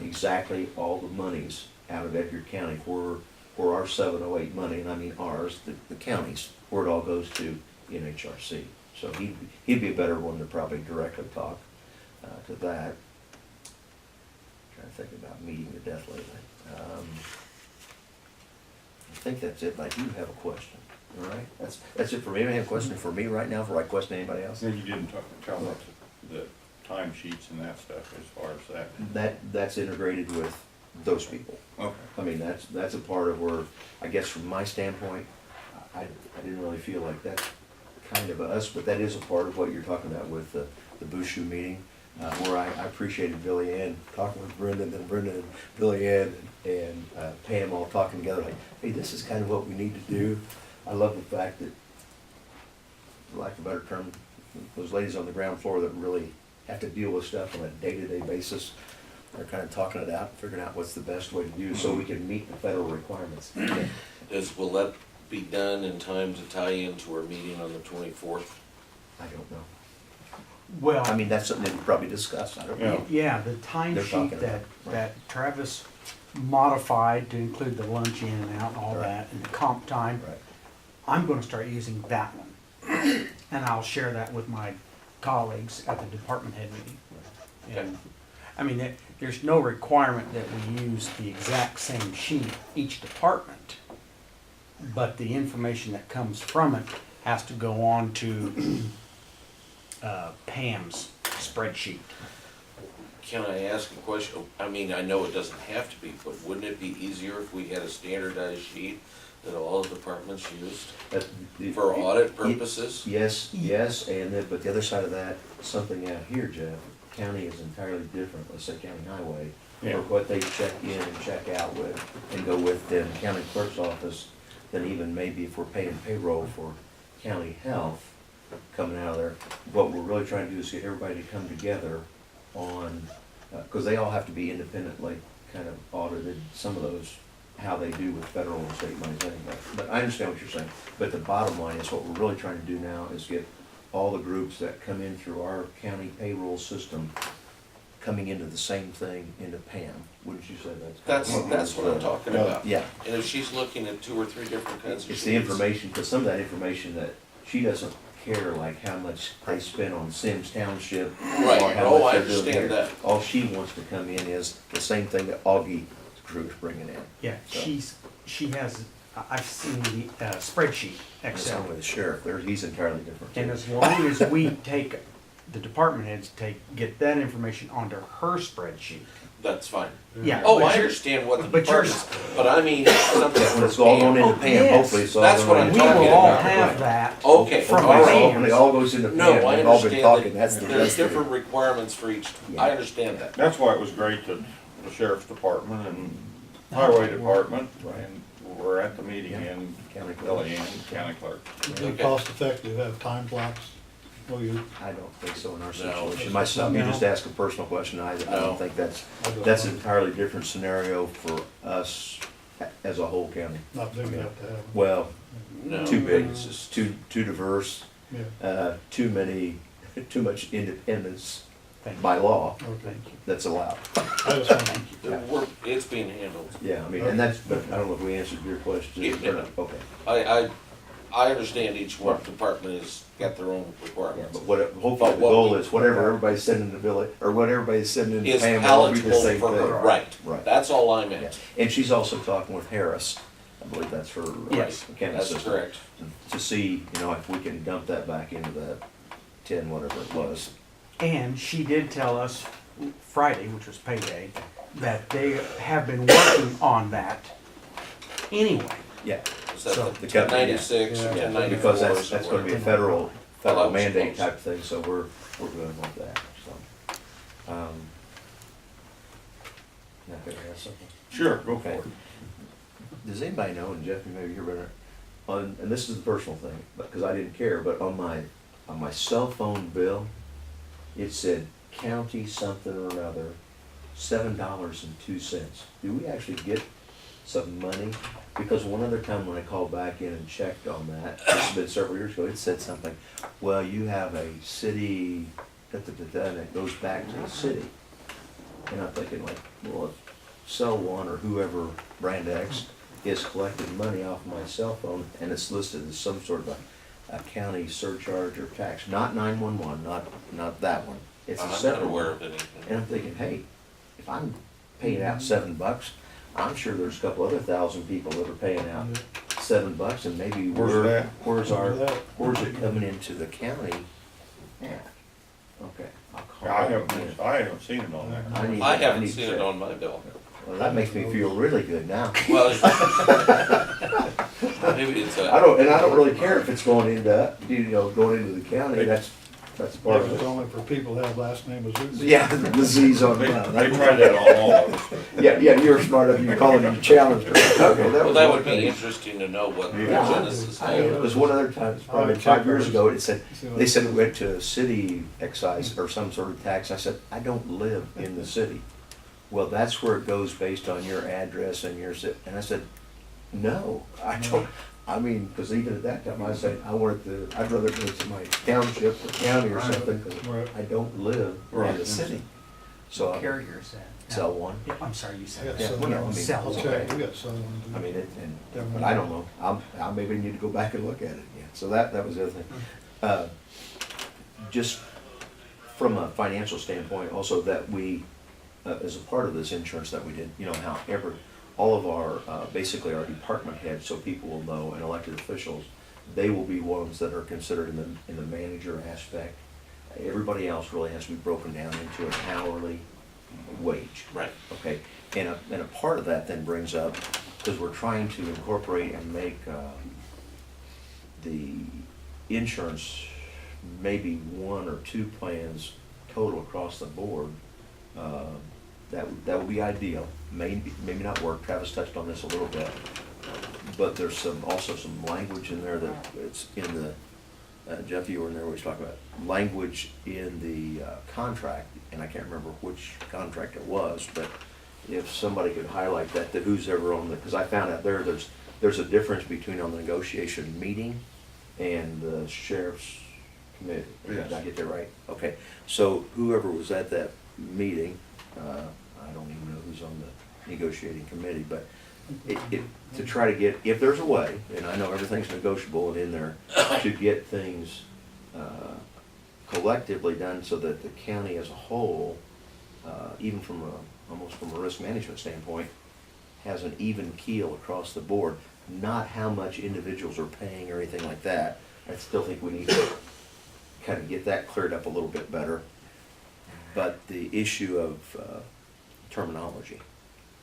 exactly all the monies out of Edgar County for our 708 money, and I mean ours, the counties, where it all goes to in HRC. So he'd be a better one to probably directly talk to that. Trying to think about meeting to death lately. I think that's it, but I do have a question. All right, that's it for me. Anybody have a question for me right now before I question anybody else? You didn't tell us the time sheets and that stuff as far as that. That's integrated with those people. Okay. I mean, that's a part of where, I guess from my standpoint, I didn't really feel like that's kind of us, but that is a part of what you're talking about with the Bushu meeting, where I appreciated Billy Ann talking with Brendan and Billy Ann and Pam all talking together like, hey, this is kind of what we need to do. I love the fact that, for lack of a better term, those ladies on the ground floor that really have to deal with stuff on a day-to-day basis, they're kind of talking it out, figuring out what's the best way to do so we can meet the federal requirements. Will that be done in time to tie into our meeting on the 24th? I don't know. Well, I mean, that's something that we probably discussed, I don't know. yeah, the They're timesheet talking that, about, that Travis modified to include the lunch in and out and all Right. that, and the comp time, Right. I'm gonna start using that one. And I'll share that with my colleagues at the department head meeting. And, I mean, there's no requirement that we use the exact same sheet each department, but the information that comes from it has to go on to Pam's spreadsheet. Can I ask a question? I mean, I know it doesn't have to be, but wouldn't it be easier if we had a standardized sheet that all the departments used for audit purposes? Yes, but the other side of that, something out here, Jeff, county is entirely different, let's say county highway, Yeah. for what they check in and check out with, and go with then county clerk's office, than even maybe if we're paying payroll for county health, coming out of there. What we're really trying to do is get everybody to come together on, because they all have to be independently kind of audited, some of those, how they do with federal and state monies anyway. But I understand what you're saying. But the bottom line is what we're really trying to do now is get all the groups that come in through our county payroll system coming into the same thing into PAM. Wouldn't you say That's what I'm talking about. Yeah. And if she's looking at 2 or 3 different kinds of It's the sheets- information, because some of that information that she doesn't care, like how much they spent on Sims Township. Right. or how Oh, much I they're doing understand here. that. All she wants to come in is the same thing that Augie's crew's bringing in. Yeah, So- she has, I've seen the spreadsheet, And the same Excel. with the sheriff, he's entirely different. And too. as long as we take, the department heads get that information onto her spreadsheet. That's fine. Yeah. Oh, but I you're- understand what the but you're- departments, but I mean, something Yeah, when it's for all going Pam. into PAM, yes. hopefully it's all That's going what I'm into We talking will all about. have Right. that. Okay, From All right, PAM. when it all goes into No, PAM, I we've all been understand talking, that's the that there's best of it. different requirements for each, Yeah. I understand that. That's why it was great that the sheriff's department and highway department, Right. and we're at the meeting Yeah. in County clerk. Billy Ann, county clerk. Is it Okay. cost effective, have time blocks? Will you, I don't think so in our No. situation. Myself, you No. just asked a personal question, I No. don't think that's I an don't- entirely different scenario for us as a whole county. not big enough to have? Well, No. too big, it's just too diverse, Yeah, too much independence Thank you. by law okay. that's allowed. I just want It's being handled. Yeah, I mean, and that's, but I don't know if we answered your question. Yeah. or not. Okay. I understand each one department has got their own Yeah, requirements. but hopefully But the what goal we- is whatever everybody's sending to Billy, or what everybody's sending to Is Pam, will all be the eligible same for her, thing. right. Right. That's all I'm Yeah. at. And she's also talking with Harris, I believe that's her. Yes. county That's system, correct. To see, if we can dump that back into that 10, whatever it was. And she did tell us Friday, which was payday, that they have been working on that anyway. Yeah. Is that So- the The company, yeah. 1096 or Yeah, 1094? Because that's gonna be a federal Well, I was mandate close. type thing, so we're good with that, so. Now, could I ask something? Sure, go for Okay. it. Does anybody know, and Jeff, you maybe you're better, and this is a personal thing, because I didn't care, but on my cell phone bill, it said county something or other, $7.02. Do we actually get some money? Because one other time when I called back in and checked on that, this has been several years ago, it said something, well, you have a city, da-da-da-da, and it goes back to the city. And I'm thinking like, well, if Cell One or whoever, Brand X, is collecting money off my cell phone and it's listed as some sort of a county surcharge or tax, not 911, not that one. It's a I'm not separate aware one. of anything. And I'm thinking, hey, if I'm paying out $7, I'm sure there's a couple other 1,000 people that are paying out $7 and maybe Where's it at? where's it coming into the county? Yeah, okay, I'll call. I them. haven't seen it on there. I need haven't to seen it check. on my bill. Well, that makes me feel really good now. Well, maybe it's I a, don't really care if it's going into, going into the county, that's part of It's it. only for people that have last name as Zuzi. Yeah, the Z's on They that. tried that on all of us. Yeah, you're smart enough, you're calling it a challenge. Okay, well, was that one would be thing. interesting to know what the Yeah. genesis It is. was one other time, it's probably 5 years ago, it said, they said it went to a city excise or some sort of tax. I said, I don't live in the city. Well, that's where it goes based on your address and your and I said, no, I don't, because even at that time, I said, I'd rather go to my township or county or something, because Right. I don't live in Right. the city. So, Carriers that. Cell One. Yeah, I'm sorry, you I said got that. Yeah, Cell well, no, I One. mean, Cell I'll okay. check, we got Cell One. I mean, but I don't know, I maybe need to go back and look at it again, so that was the other thing. Just from a financial standpoint, also that we, as a part of this insurance that we did, however, all of our, basically our department heads, so people will know, and elected officials, they will be ones that are considered in the manager aspect. Everybody else really has to be broken down into an hourly wage. Right. Okay, and a part of that then brings up, because we're trying to incorporate and make the insurance maybe 1 or 2 plans total across the board, that would be ideal. Maybe not work, Travis touched on this a little bit, but there's also some language in there that it's in the Jeff, you were in there, we was talking about language in the contract, and I can't remember which contract it was, but if somebody could highlight that to who's ever on the, because I found out there's a difference between on the negotiation meeting and the sheriff's committee. Did I get that right? Okay, so whoever was at that meeting, I don't even know who's on the negotiating committee, but to try to get, if there's a way, and I know everything's negotiable and in there, to get things collectively done so that the county as a whole, even from almost from a risk management standpoint, has an even keel across the board, not how much individuals are paying or anything like that. I still think we need to kind of get that cleared up a little bit better. But the issue of terminology,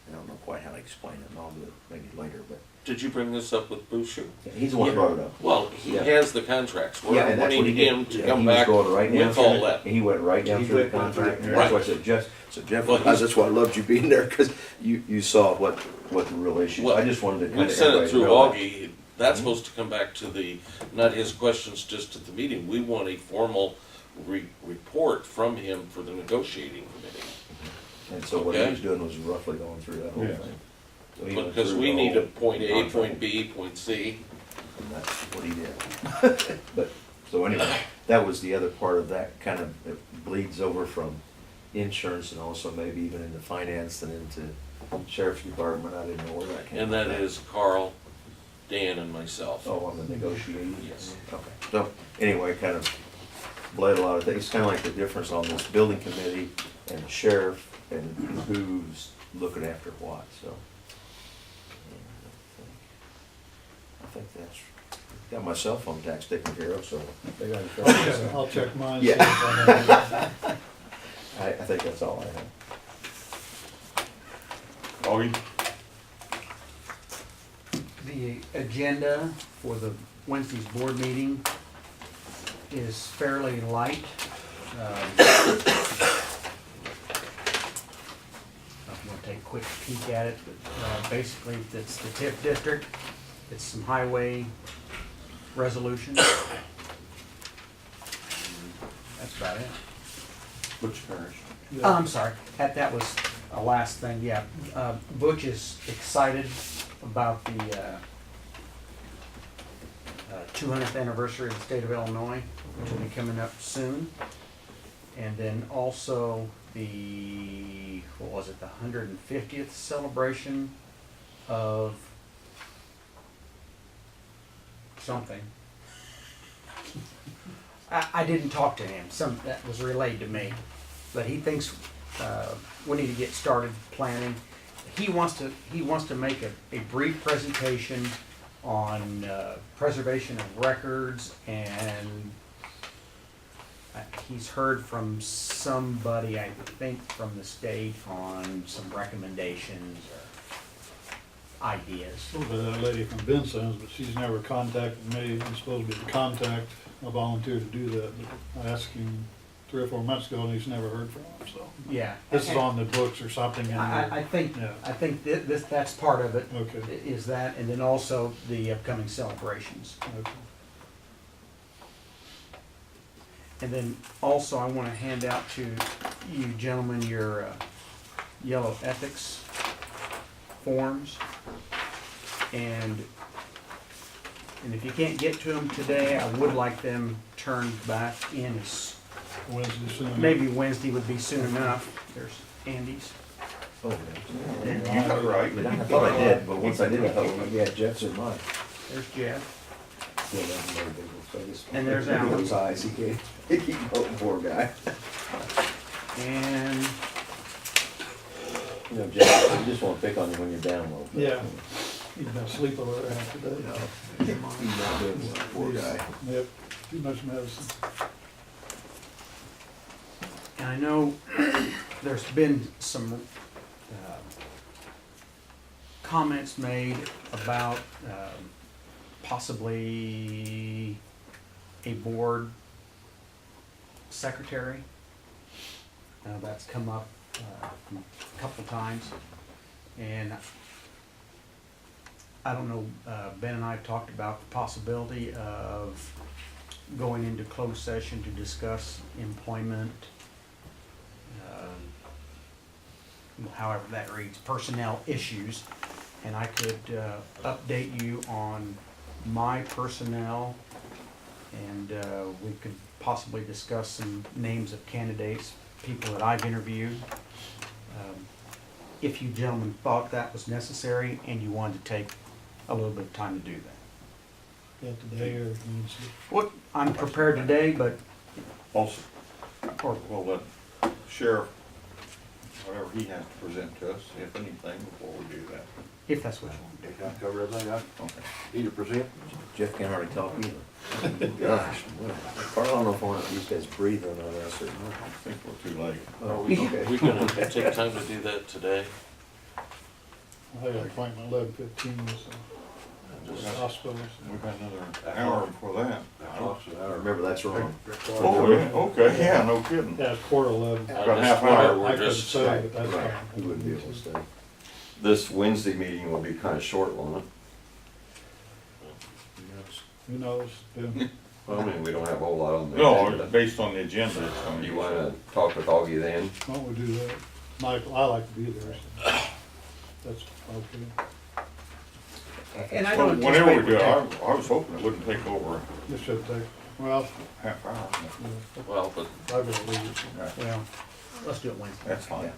I don't know quite how to explain it, and I'll do it maybe later, but Did you bring this up with Boucher? he's the one who brought it up. Well, he Yeah. has the contracts. We're Yeah, and that's what wanting he did. him to Yeah, come he was back going right down with through all the- that. He went right down He through the went through it, contract, and yeah. that's why I said, Jeff, Well, he's- that's why I loved you being there, because you saw what the real issue is. Well, I just wanted to We kind of sent it everybody through know that. Augie. That's supposed to come back to the, not his questions just at the meeting. We want a formal report from him for the negotiating committee. And so what he Okay. was doing was roughly going through that whole Yeah. thing. So he went Because through we the need whole a point A, contract, point B, point C. and that's what he did. But, so anyway, that was the other part of that, kind of, it bleeds over from insurance and also maybe even into finance and into sheriff's department. I didn't know where that came from. And that is Carl, Dan, and myself. Oh, on the negotiating? Yes. Okay, so, anyway, kind of bled a lot of things, it's kind of like the difference on this building committee and the sheriff and who's looking after what, so. I think that's, got my cell phone tax taken care of, so they got it. I'll check mine. Yeah. see if I have it. I think that's all I have. Augie? The agenda for the Wednesday's board meeting is fairly light. I'm gonna take a quick peek at it, but basically, it's the TIF district, it's some highway resolutions. That's about it. Butch Parish. Oh, I'm sorry, that was a last thing, yeah. Butch is excited about the 200th anniversary of the state of Illinois, which will be coming up soon. And then also the, what was it, the 150th celebration of something. I didn't talk to him, that was relayed to me, but he thinks we need to get started planning. He wants to make a brief presentation on preservation of records, and he's heard from somebody, I think from the state, on some recommendations or ideas. A little bit of that lady from Benson's, but she's never contacted me. I'm supposed to be the contact. I volunteered to do that, but I asked him 3 or 4 months ago, and he's never heard from him, so. Yeah. This is on the books or something. I think, Yeah. that's part of it, Okay. is that, and then also the upcoming celebrations. Okay. And then also, I want to hand out to you gentlemen your yellow ethics forms. And if you can't get to them today, I would like them turned back in as, Wednesday soon. maybe Wednesday would be soon enough. There's Andy's. Oh, You got it right. I thought I did, but once I did, I thought, yeah, Jeff's in mine. There's Jeff. Still doesn't know big old face. And there's Alan. Those eyes, he can't, he keep voting, poor guy. And You know, Jeff, you just wanna pick on you when you're down a little bit. Yeah. He's been asleep over there half the day. He's not doing well, poor guy. Yep, too much medicine. And I know there's been some comments made about possibly a board secretary. That's come up a couple times. And I don't know, Ben and I have talked about the possibility of going into closed session to discuss employment, however that reads, personnel issues. And I could update you on my personnel, and we could possibly discuss some names of candidates, people that I've interviewed. If you gentlemen thought that was necessary and you wanted to take a little bit of time to do that. Got today or Wednesday? What, I'm prepared today, but, Also, or, we'll let sheriff, whatever he has to present to us, if anything, before we do that. if that's what you want to do. Did I cover everything I Okay. need to present? Jeff can't hardly talk either. Gosh, I don't know if I want these guys breathing on us or I not. think we're too late. Are we gonna take time to do that today? I had an appointment 11:15, so, hospital. We've got another hour before that. Remember, that's wrong. Oh, yeah, okay, yeah, no kidding. Yeah, it's 11:15. Got a half hour. I We're couldn't just, say, but that's Right, fine. he wouldn't be able to stay. This Wednesday meeting will be kinda short, won't it? Who knows? Yeah. Well, I mean, we don't have a whole lot on the No, agenda. based on the agenda, it's gonna be. You wanna talk with Augie then? Why don't we do that? Michael, I like to be there, so that's okay. And I Well, don't whenever we anticipate do, we're it, I was hoping it wouldn't take over This should take, well, a half hour. Well, but I've got to leave. Right, well, let's do it Wednesday. that's fine.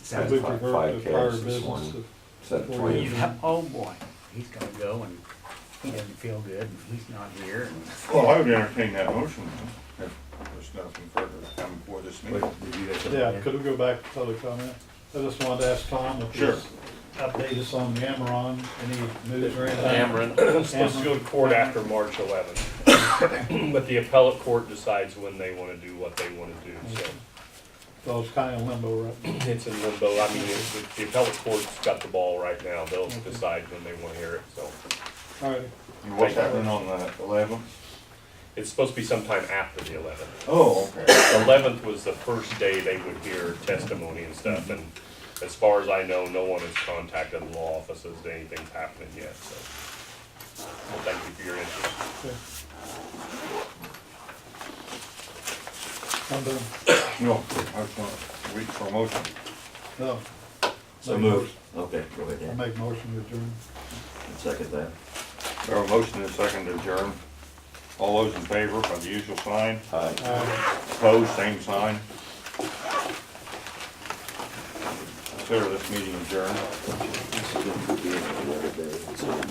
Sounds We Five- prefer five to prior kids this business. morning. if- Set of before 20. you- Oh, boy, he's gonna go and he doesn't feel good and he's not here and. Well, I would entertain that motion if there's nothing further to come before this Wait, meeting. did you guys have Yeah, any- could we go back to public comment? I just wanted to ask Tom if Sure. he's update us on Amaron, any news or anything? Cameron, It's supposed to go to court after March 11th. But the appellate court decides when they wanna do what they wanna do, so. So it's kind of limbo right now. It's in limbo. I mean, the appellate court's got the ball right now. They'll decide when they wanna hear it, so. All right, And what's happening on the 11th? It's supposed to be sometime after the 11th. Oh, okay. The 11th was the first day they would hear testimony and stuff, and as far as I know, no one has contacted the law offices that anything's happening yet, so. Well, thank you for your interest. I'm done. No, I was gonna wait for a motion. No. So Make moved. Okay, go ahead, I Dan. make motion to adjourn. Second that. We have a motion and a second to adjourn. All those in favor by the usual sign. Opposed, same sign. Consider this meeting adjourned. This is gonna be the other day.